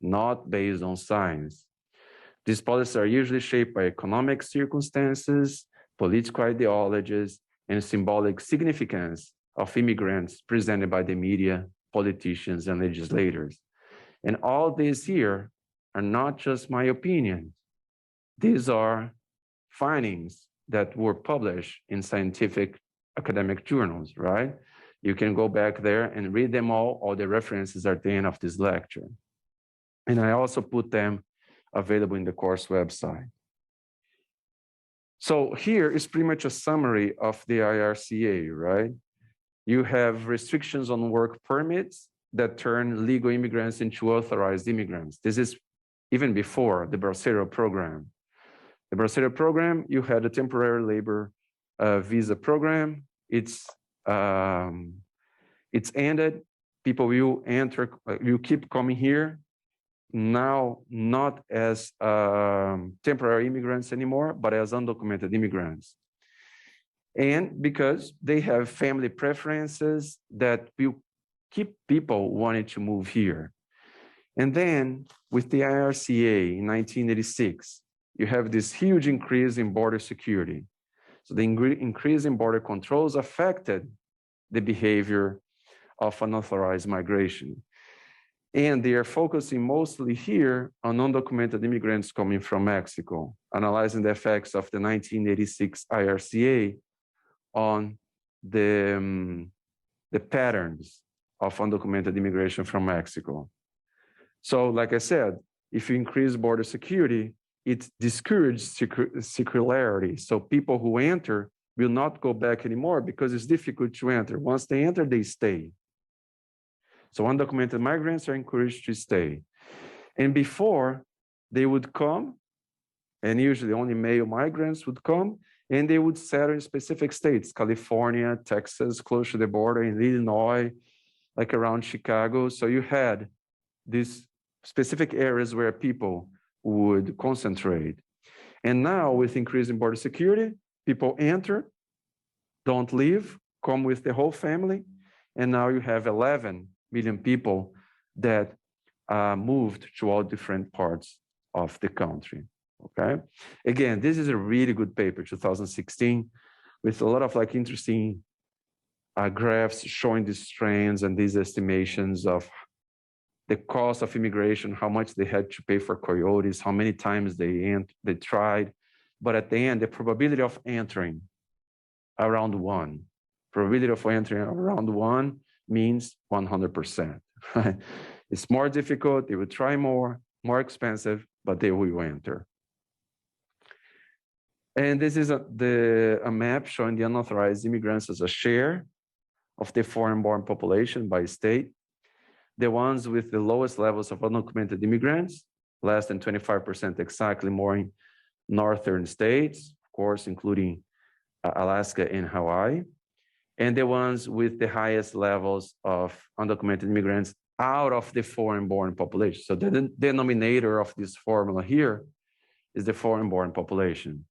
not based on science. These policies are usually shaped by economic circumstances, political ideologies, and symbolic significance of immigrants presented by the media, politicians, and legislators. And all these here are not just my opinion. These are findings that were published in scientific academic journals, right? You can go back there and read them all the references are at the end of this lecture. And I also put them available in the course website. So here is pretty much a summary of the IRCA, right? You have restrictions on work permits that turn legal immigrants into authorized immigrants. This is even before the Bracero program. The Bracero program, you had a temporary labor visa program. It's ended. People will will keep coming here. Now, not as temporary immigrants anymore, but as undocumented immigrants. And because they have family preferences that will keep people wanting to move here. And then with the IRCA in 1986, you have this huge increase in border security. So the increase in border controls affected the behavior of unauthorized migration. And they are focusing mostly here on undocumented immigrants coming from Mexico, analyzing the effects of the 1986 IRCA on the patterns of undocumented immigration from Mexico. So like I said, if you increase border security, it discourages circularity. So people who enter will not go back anymore because it's difficult to enter. Once they enter, they stay. So undocumented migrants are encouraged to stay. And before, they would come, and usually only male migrants would come, and they would settle in specific states, California, Texas, close to the border, in Illinois, like around Chicago. So you had these specific areas where people would concentrate. And now with increasing border security, people enter, don't leave, come with the whole family. And now you have 11 million people that moved to all different parts of the country, okay? Again, this is a really good paper, 2016, with a lot of like interesting graphs showing these trends and these estimations of the cost of immigration, how much they had to pay for coyotes, how many times they tried. But at the end, the probability of entering around 1. Probability of entering around 1 means 100%. Right? It's more difficult, they will try more expensive, but they will enter. And this is a map showing the unauthorized immigrants as a share of the foreign-born population by state. The ones with the lowest levels of undocumented immigrants, less than 25% exactly, more in northern states, of course, including Alaska and Hawaii, and the ones with the highest levels of undocumented immigrants out of the foreign-born population. So the denominator of this formula here is the foreign-born population.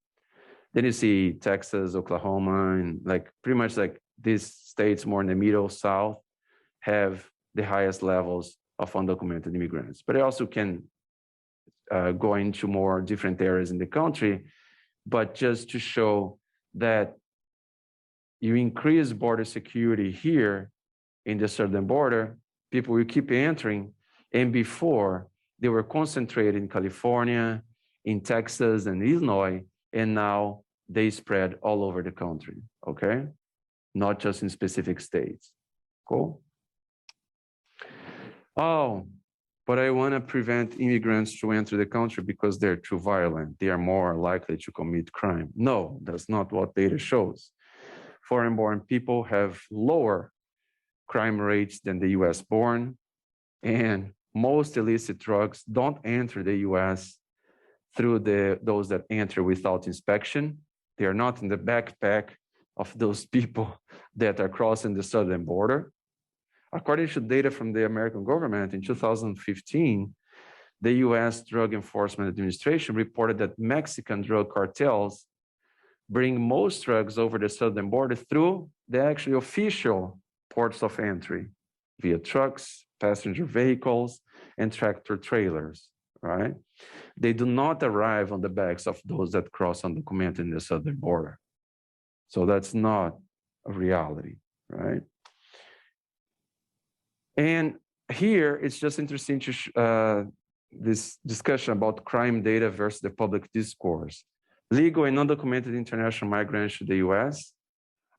Then you see Texas, Oklahoma, and like pretty much like these states more in the middle south have the highest levels of undocumented immigrants. But it also can go into more different areas in the country, but just to show that you increase border security here in the southern border, people will keep entering, and before they were concentrated in California, in Texas and Illinois, and now they spread all over the country, okay? Not just in specific states, cool? Oh, but I want to prevent immigrants to enter the country because they're too violent. They are more likely to commit crime. No, that's not what data shows. Foreign-born people have lower crime rates than the US-born, and most illicit drugs don't enter the US through those that enter without inspection. They are not in the backpack of those people that are crossing the southern border. According to data from the American government, in 2015, the US Drug Enforcement Administration reported that Mexican drug cartels bring most drugs over the southern border through the actually official ports of entry via trucks, passenger vehicles, and tractor trailers, right? They do not arrive on the backs of those that cross undocumented in the southern border. So that's not a reality, right? And here, it's just interesting to this discussion about crime data versus the public discourse. Legal and undocumented international migrants to the US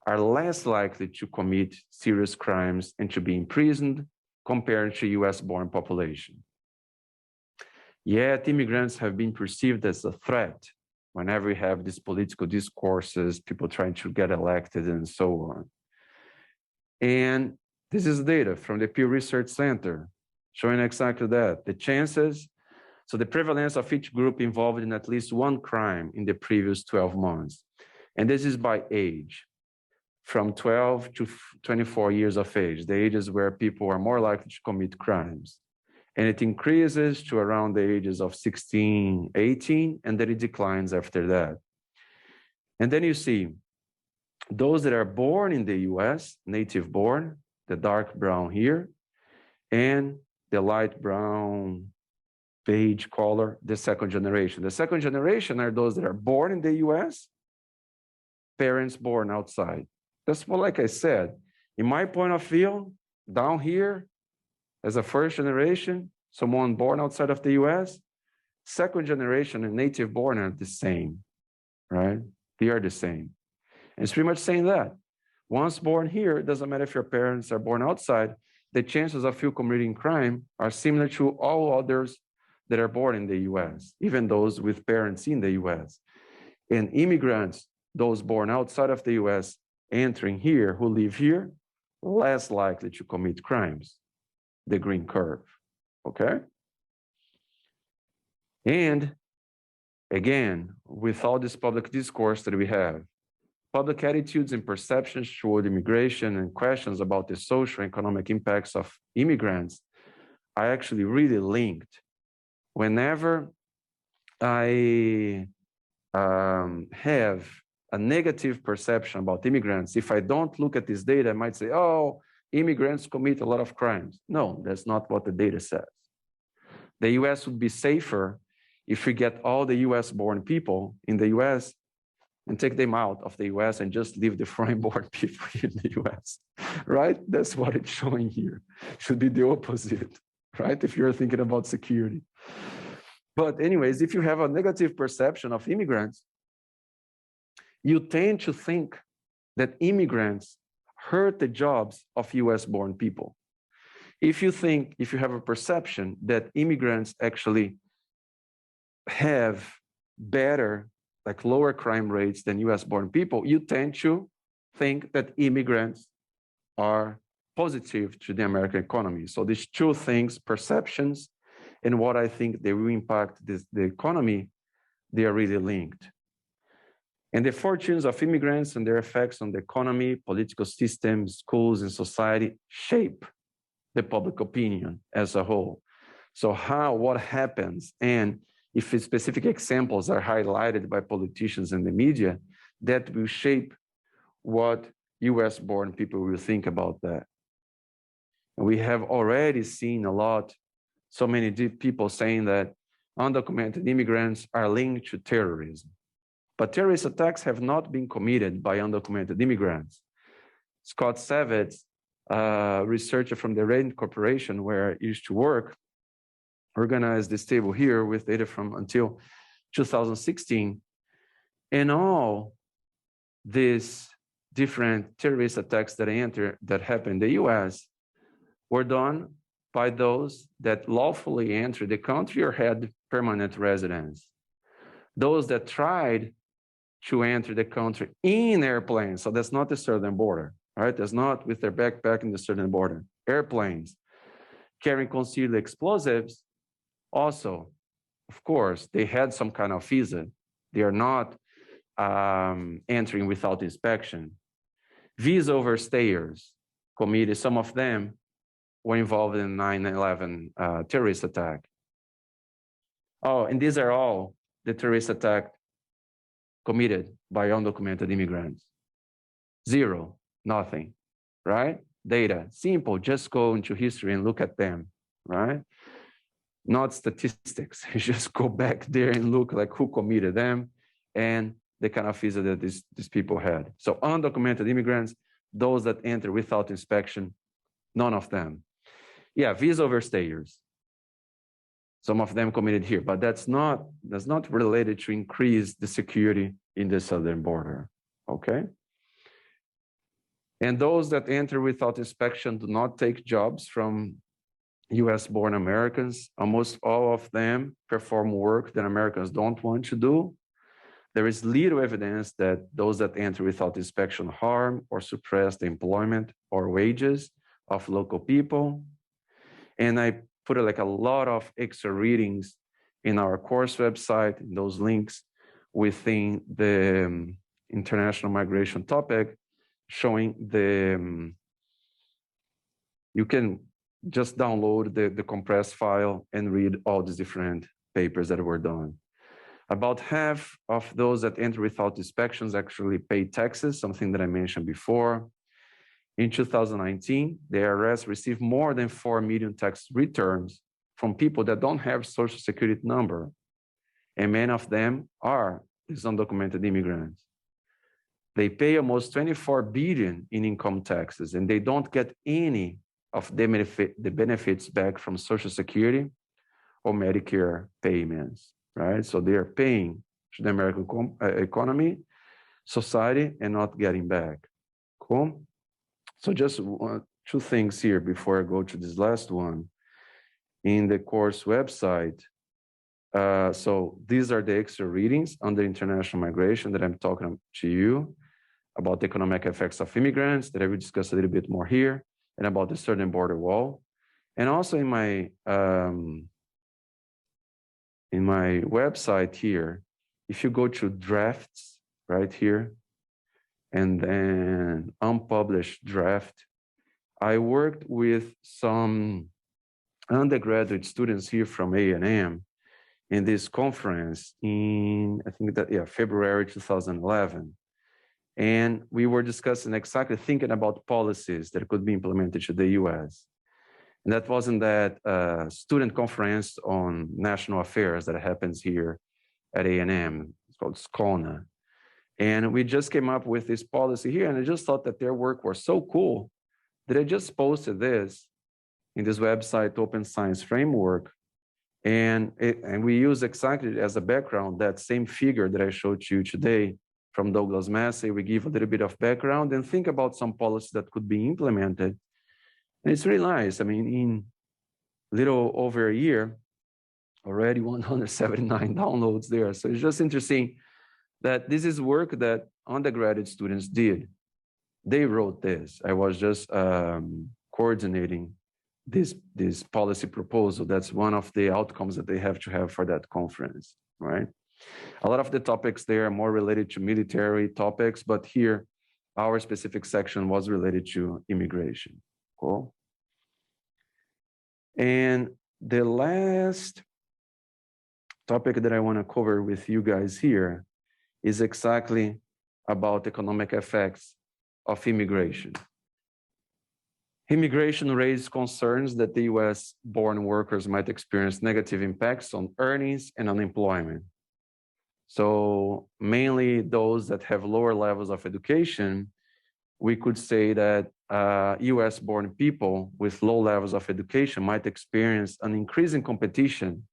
are less likely to commit serious crimes and to be imprisoned compared to US-born population. Yet immigrants have been perceived as a threat whenever we have these political discourses, people trying to get elected and so on. And this is data from the Pew Research Center showing exactly that. The chances, so the prevalence of each group involved in at least one crime in the previous 12 months. And this is by age, from 12 to 24 years of age, the ages where people are more likely to commit crimes. And it increases to around the ages of 16, 18, and then it declines after that. And then you see those that are born in the US, native born, the dark brown here, and the light brown, beige color, the second generation. The second generation are those that are born in the US, parents born outside. That's more like I said, in my point of view, down here, as a first generation, someone born outside of the US, second generation and native born are the same, right? They are the same. And it's pretty much saying that. Once born here, it doesn't matter if your parents are born outside, the chances of you committing crime are similar to all others that are born in the US, even those with parents in the US. And immigrants, those born outside of the US, entering here, who live here, less likely to commit crimes, the green curve, okay? And again, with all this public discourse that we have, public attitudes and perceptions toward immigration and questions about the social and economic impacts of immigrants are actually really linked. Whenever I have a negative perception about immigrants, if I don't look at this data, I might say, oh, immigrants commit a lot of crimes. No, that's not what the data says. The US would be safer if we get all the US-born people in the US and take them out of the US and just leave the foreign-born people in the US, right? That's what it's showing here. Should be the opposite, right? If you're thinking about security. But anyways, if you have a negative perception of immigrants, you tend to think that immigrants hurt the jobs of US-born people. If you have a perception that immigrants actually have better, like lower crime rates than US-born people, you tend to think that immigrants are positive to the American economy. So these two things, perceptions and what I think they will impact the economy, they are really linked. And the fortunes of immigrants and their effects on the economy, political systems, schools, and society shape the public opinion as a whole. So what happens, and if specific examples are highlighted by politicians and the media, that will shape what US-born people will think about that. And we have already seen a lot, so many people saying that undocumented immigrants are linked to terrorism. But terrorist attacks have not been committed by undocumented immigrants. Scott Savitz, a researcher from the Rand Corporation, where I used to work, organized this table here with data from until 2016. And all these different terrorist attacks that happened in the US were done by those that lawfully entered the country or had permanent residence. Those that tried to enter the country in airplanes, so that's not the southern border, right? That's not with their backpack in the southern border. Airplanes carrying concealed explosives, also, of course, they had some kind of visa. They are not entering without inspection. Visa overstayers committed, some of them were involved in 9/11 terrorist attack. Oh, and these are all the terrorist attack committed by undocumented immigrants. Zero, nothing, right? Data, simple, just go into history and look at them, right? Not statistics, you just go back there and look like who committed them and the kind of visa that these people had. So undocumented immigrants, those that enter without inspection, none of them. Yeah, visa overstayers. Some of them committed here, but that's not related to increase the security in the southern border, okay? And those that enter without inspection do not take jobs from US-born Americans. Almost all of them perform work that Americans don't want to do. There is little evidence that those that enter without inspection harm or suppress the employment or wages of local people. And I put like a lot of extra readings in our course website, in those links within the international migration topic, showing you can just download the compressed file and read all these different papers that were done. About half of those that enter without inspections actually pay taxes, something that I mentioned before. In 2019, the IRS received more than 4 million tax returns from people that don't have social security number. And many of them are these undocumented immigrants. They pay almost 24 billion in income taxes, and they don't get any of the benefits back from Social Security or Medicare payments, right? So they are paying to the American economy, society, and not getting back. Cool? So just two things here before I go to this last one. In the course website, So these are the extra readings on the international migration that I'm talking to you about the economic effects of immigrants that I will discuss a little bit more here, and about the southern border wall. And also in my website here, if you go to drafts right here, and then unpublished draft, I worked with some undergraduate students here from A&M in this conference in, I think that, yeah, February 2011. And we were discussing exactly thinking about policies that could be implemented to the US. And that wasn't that student conference on national affairs that happens here at A&M. It's called SCONA. And we just came up with this policy here, and I just thought that their work was so cool that I just posted this in this website, Open Science Framework. And we use exactly as a background that same figure that I showed you today from Douglas Massey. We give a little bit of background and think about some policies that could be implemented. And it's really nice. I mean, in little over a year, already 179 downloads there. So it's just interesting that this is work that undergraduate students did. They wrote this. I was just coordinating this policy proposal. That's one of the outcomes that they have to have for that conference, right? A lot of the topics there are more related to military topics, but here, our specific section was related to immigration. Cool. And the last topic that I want to cover with you guys here is exactly about economic effects of immigration. Immigration raised concerns that the US-born workers might experience negative impacts on earnings and unemployment. So mainly those that have lower levels of education, we could say that US-born people with low levels of education might experience an increasing competition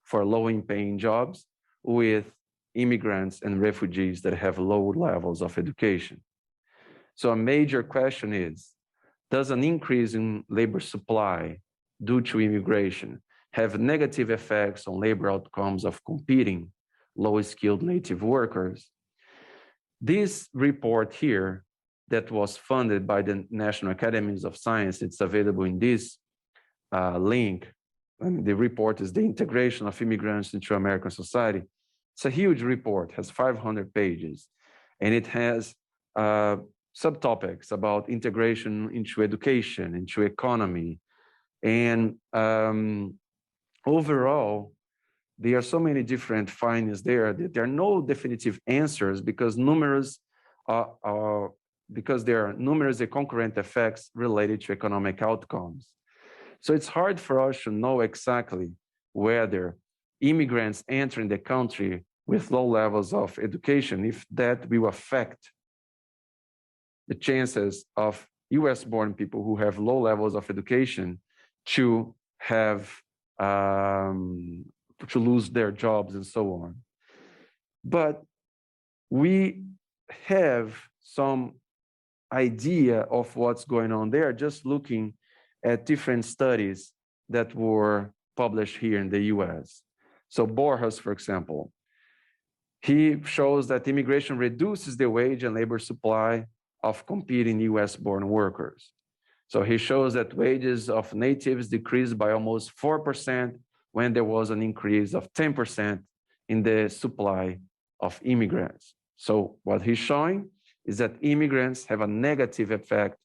for low-paying jobs with immigrants and refugees that have low levels of education. So a major question is, does an increase in labor supply due to immigration have negative effects on labor outcomes of competing low-skilled native workers? This report here that was funded by the National Academies of Science, it's available in this link. And the report is the integration of immigrants into American society. It's a huge report, has 500 pages, and it has subtopics about integration into education, into economy. And overall, there are so many different findings there that there are no definitive answers because there are numerous and concurrent effects related to economic outcomes. So it's hard for us to know exactly whether immigrants entering the country with low levels of education, if that will affect the chances of US-born people who have low levels of education to have to lose their jobs and so on. But we have some idea of what's going on there just looking at different studies that were published here in the US. So Borjas, for example, he shows that immigration reduces the wage and labor supply of competing US-born workers. So he shows that wages of natives decreased by almost 4% when there was an increase of 10% in the supply of immigrants. So what he's showing is that immigrants have a negative effect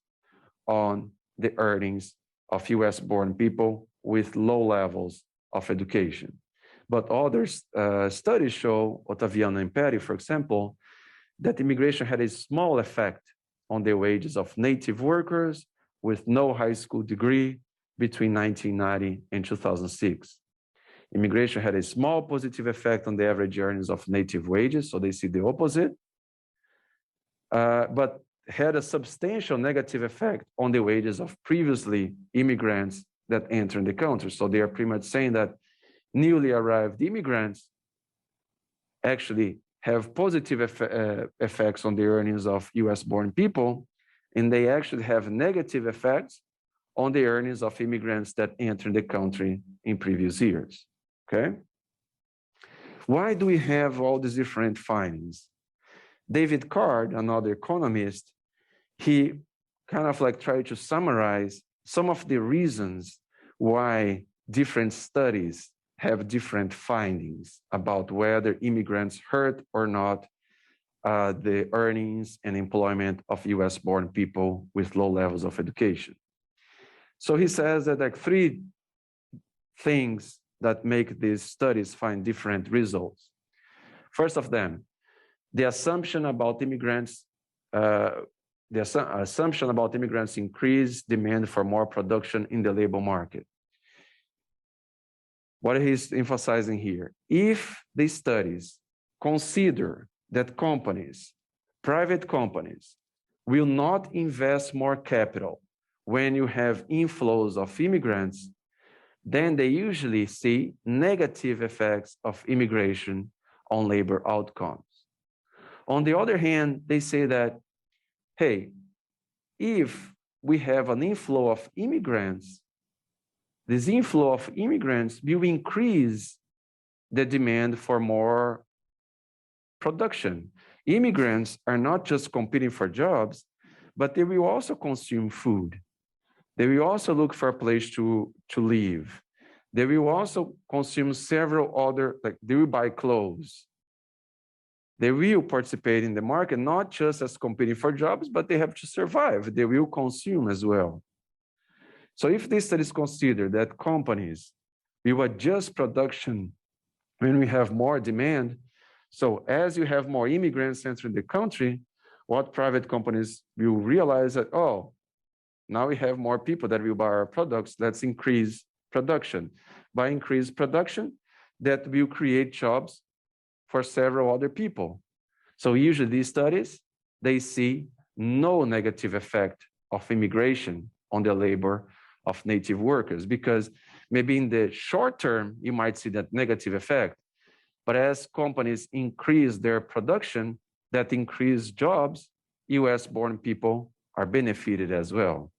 on the earnings of US-born people with low levels of education. But other studies show, Ottaviano and Perry, for example, that immigration had a small effect on the wages of native workers with no high school degree between 1990 and 2006. Immigration had a small positive effect on the average earnings of native wages, so they see the opposite, but had a substantial negative effect on the wages of previously immigrants that entered the country. So they are pretty much saying that newly arrived immigrants actually have positive effects on the earnings of US-born people, and they actually have negative effects on the earnings of immigrants that entered the country in previous years, okay? Why do we have all these different findings? David Card, another economist, he kind of like tried to summarize some of the reasons why different studies have different findings about whether immigrants hurt or not the earnings and employment of US-born people with low levels of education. So he says that like three things that make these studies find different results. First of them, the assumption about immigrants increase demand for more production in the labor market. What he's emphasizing here, if the studies consider that companies, private companies, will not invest more capital when you have inflows of immigrants, then they usually see negative effects of immigration on labor outcomes. On the other hand, they say that, hey, if we have an inflow of immigrants, this inflow of immigrants will increase the demand for more production. Immigrants are not just competing for jobs, but they will also consume food. They will also look for a place to live. They will also consume several other, like they will buy clothes. They will participate in the market, not just as competing for jobs, but they have to survive. They will consume as well. So if these studies consider that companies will adjust production when we have more demand, so as you have more immigrants entering the country, what private companies will realize that, oh, now we have more people that will buy our products, let's increase production. By increased production, that will create jobs for several other people. So usually these studies, they see no negative effect of immigration on the labor of native workers, because maybe in the short term, you might see that negative effect. But as companies increase their production, that increase jobs, US-born people are benefited as well.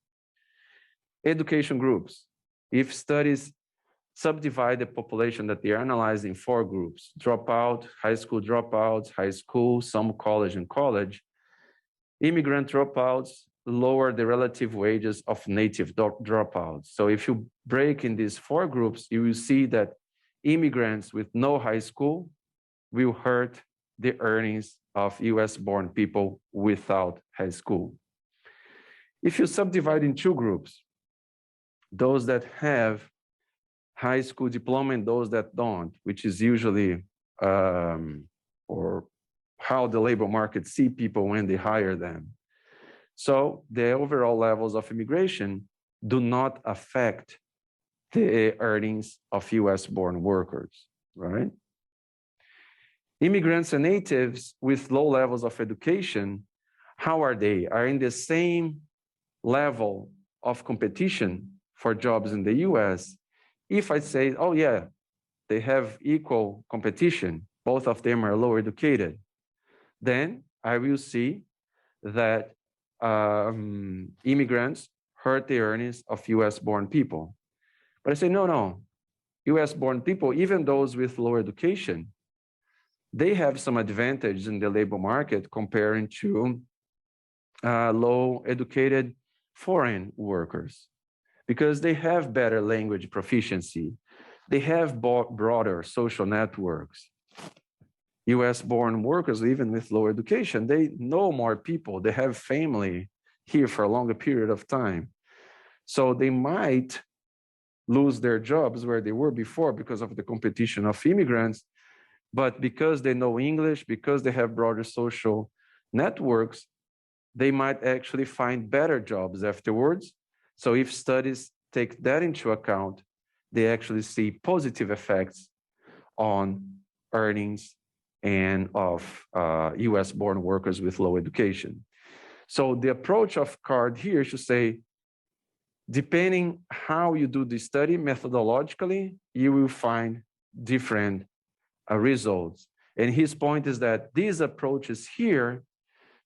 Education groups. If studies subdivide the population that they analyze in 4 groups: dropout, high school dropouts, high school, some college and college, immigrant dropouts lower the relative wages of native dropouts. So if you break in these 4 groups, you will see that immigrants with no high school will hurt the earnings of US-born people without high school. If you subdivide in 2 groups, those that have high school diploma and those that don't, which is usually or how the labor market see people when they hire them. So the overall levels of immigration do not affect the earnings of US-born workers, right? Immigrants and natives with low levels of education, how are they? Are in the same level of competition for jobs in the US? If I say, oh yeah, they have equal competition, both of them are low educated, then I will see that immigrants hurt the earnings of US-born people. But I say, no, US-born people, even those with low education, they have some advantage in the labor market comparing to low-educated foreign workers, because they have better language proficiency. They have broader social networks. US-born workers, even with low education, they know more people. They have family here for a longer period of time. So they might lose their jobs where they were before because of the competition of immigrants. But because they know English, because they have broader social networks, they might actually find better jobs afterwards. So if studies take that into account, they actually see positive effects on earnings and of US-born workers with low education. So the approach of Card here is to say, depending how you do the study methodologically, you will find different results. And his point is that these approaches here,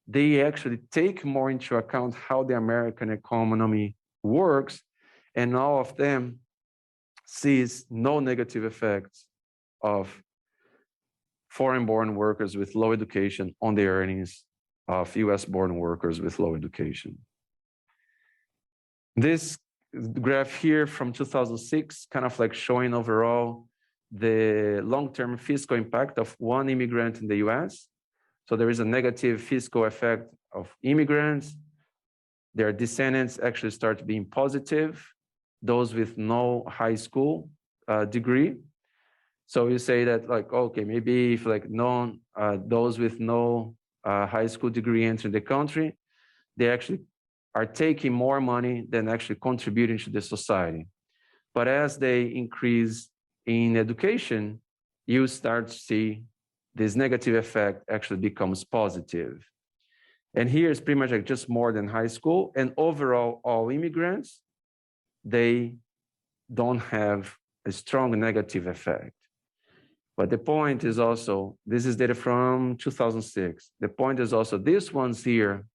they actually take more into account how the American economy works, and all of them sees no negative effects of foreign-born workers with low education on the earnings of US-born workers with low education. This graph here from 2006, kind of like showing overall the long-term fiscal impact of one immigrant in the US. So there is a negative fiscal effect of immigrants. Their descendants actually start being positive, those with no high school degree. So you say that like, okay, maybe if like those with no high school degree enter the country, they actually are taking more money than actually contributing to the society. But as they increase in education, you start to see this negative effect actually becomes positive. And here is pretty much like just more than high school. And overall, all immigrants, they don't have a strong negative effect. But the point is also, this is data from 2006. The point is also, these ones here,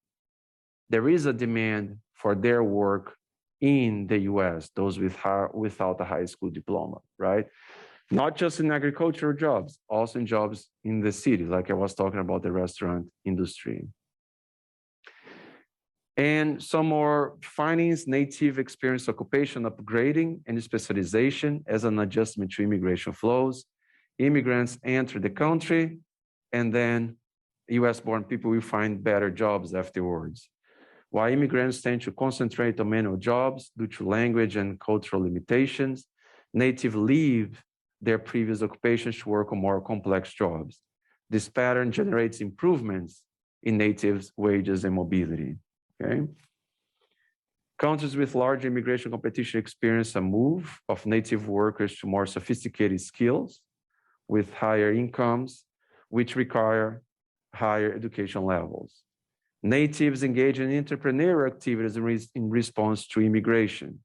there is a demand for their work in the US, those without a high school diploma, right? Not just in agricultural jobs, also in jobs in the city, like I was talking about the restaurant industry. And some more findings: native experience occupation upgrading and specialization as an adjustment to immigration flows. Immigrants enter the country, and then US-born people will find better jobs afterwards. While immigrants tend to concentrate on manual jobs due to language and cultural limitations, natives leave their previous occupations to work on more complex jobs. This pattern generates improvements in natives' wages and mobility. Okay. Countries with large immigration competition experience a move of native workers to more sophisticated skills with higher incomes, which require higher education levels. Natives engage in entrepreneurial activities in response to immigration.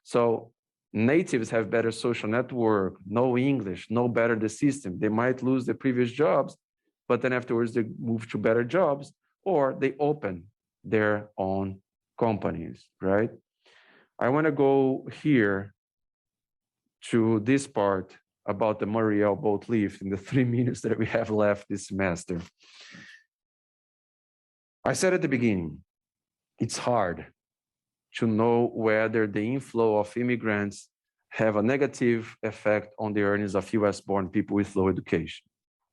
So natives have better social network, know English, know better the system. They might lose their previous jobs, but then afterwards they move to better jobs, or they open their own companies, right? I want to go here to this part about the Mariel boat lift in the 3 minutes that we have left this semester. I said at the beginning, it's hard to know whether the inflow of immigrants have a negative effect on the earnings of US-born people with low education,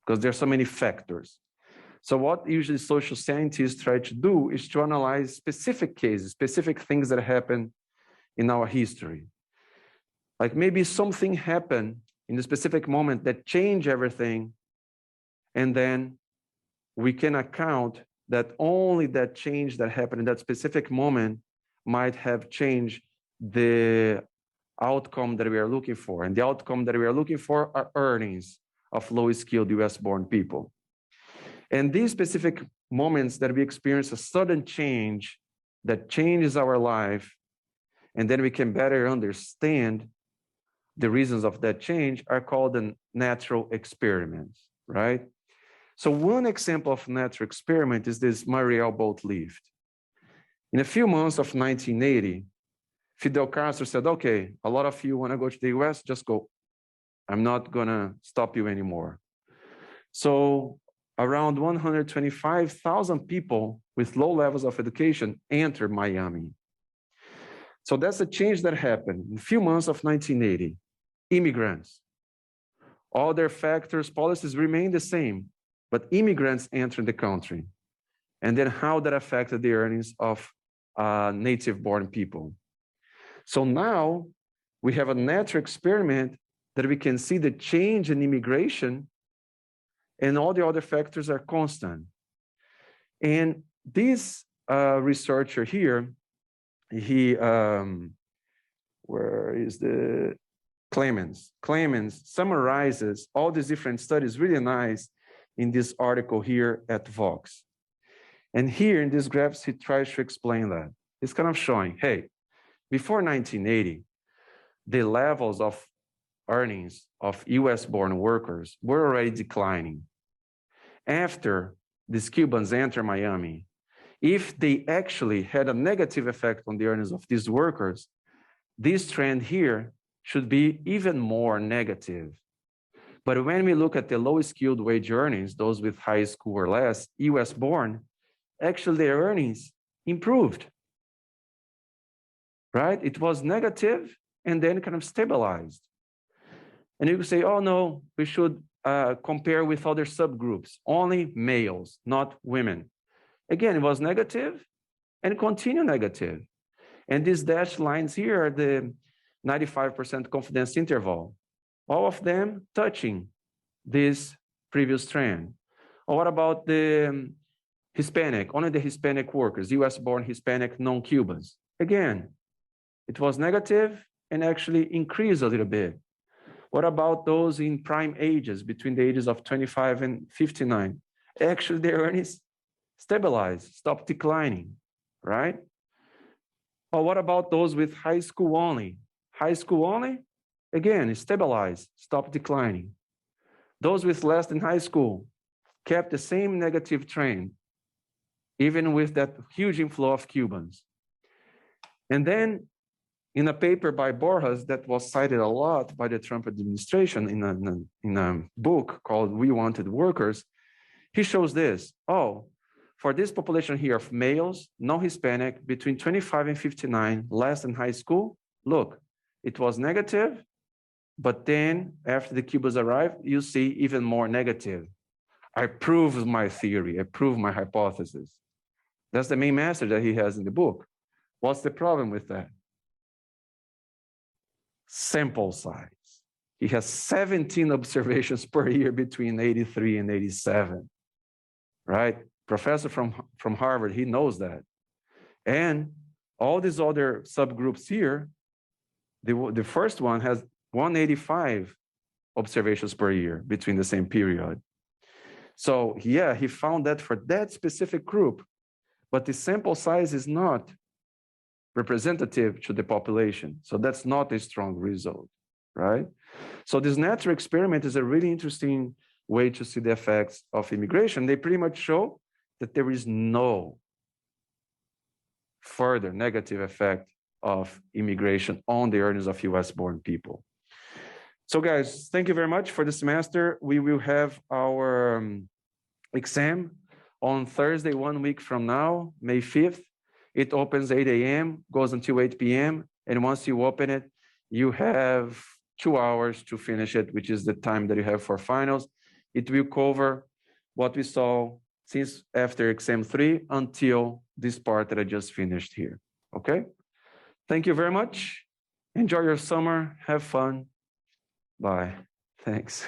because there are so many factors. So what usually social scientists try to do is to analyze specific cases, specific things that happen in our history. Like maybe something happened in a specific moment that changed everything, and then we can account that only that change that happened in that specific moment might have changed the outcome that we are looking for. And the outcome that we are looking for are earnings of low-skilled US-born people. And these specific moments that we experience a sudden change that changes our life, and then we can better understand the reasons of that change, are called the natural experiments, right? So one example of natural experiment is this Mariel boat lift. In a few months of 1980, Fidel Castro said, okay, a lot of you want to go to the US, just go. I'm not going to stop you anymore. So around 125,000 people with low levels of education entered Miami. So that's a change that happened in a few months of 1980. Immigrants, all their factors, policies remain the same, but immigrants entered the country. And then how that affected the earnings of native-born people. So now we have a natural experiment that we can see the change in immigration, and all the other factors are constant. And this researcher here, where is the Clemens summarizes all these different studies really nice in this article here at Vox. And here in these graphs, he tries to explain that. He's kind of showing, hey, before 1980, the levels of earnings of US-born workers were already declining. After the Cubans enter Miami, if they actually had a negative effect on the earnings of these workers, this trend here should be even more negative. But when we look at the low-skilled wage earnings, those with high school or less, US-born, actually their earnings improved, right? It was negative and then kind of stabilized. And you could say, oh no, we should compare with other subgroups, only males, not women. Again, it was negative and continue negative. And these dashed lines here are the 95% confidence interval, all of them touching this previous trend. Or what about the Hispanic, only the Hispanic workers, US-born Hispanic non-Cubans? Again, it was negative and actually increased a little bit. What about those in prime ages, between the ages of 25 and 59? Actually, their earnings stabilized, stopped declining, right? Or what about those with high school only? High school only, again, stabilized, stopped declining. Those with less than high school kept the same negative trend, even with that huge inflow of Cubans. And then in a paper by Borjas that was cited a lot by the Trump administration in a book called We Wanted Workers, he shows this. Oh, for this population here of males, non-Hispanic, between 25 and 59, less than high school, look, it was negative, but then after the Cubans arrived, you see even more negative. I proved my theory, I proved my hypothesis. That's the main message that he has in the book. What's the problem with that? Sample size. He has 17 observations per year between 83 and 87, right? Professor from Harvard, he knows that. And all these other subgroups here, the first one has 185 observations per year between the same period. So yeah, he found that for that specific group, but the sample size is not representative to the population. So that's not a strong result, right? So this natural experiment is a really interesting way to see the effects of immigration. They pretty much show that there is no further negative effect of immigration on the earnings of US-born people. So guys, thank you very much for the semester. We will have our exam on Thursday, 1 week from now, May 5th. It opens 8 a.m., goes until 8 p.m. And once you open it, you have 2 hours to finish it, which is the time that you have for finals. It will cover what we saw since after exam 3 until this part that I just finished here, okay? Thank you very much. Enjoy your summer, have fun. Bye, thanks.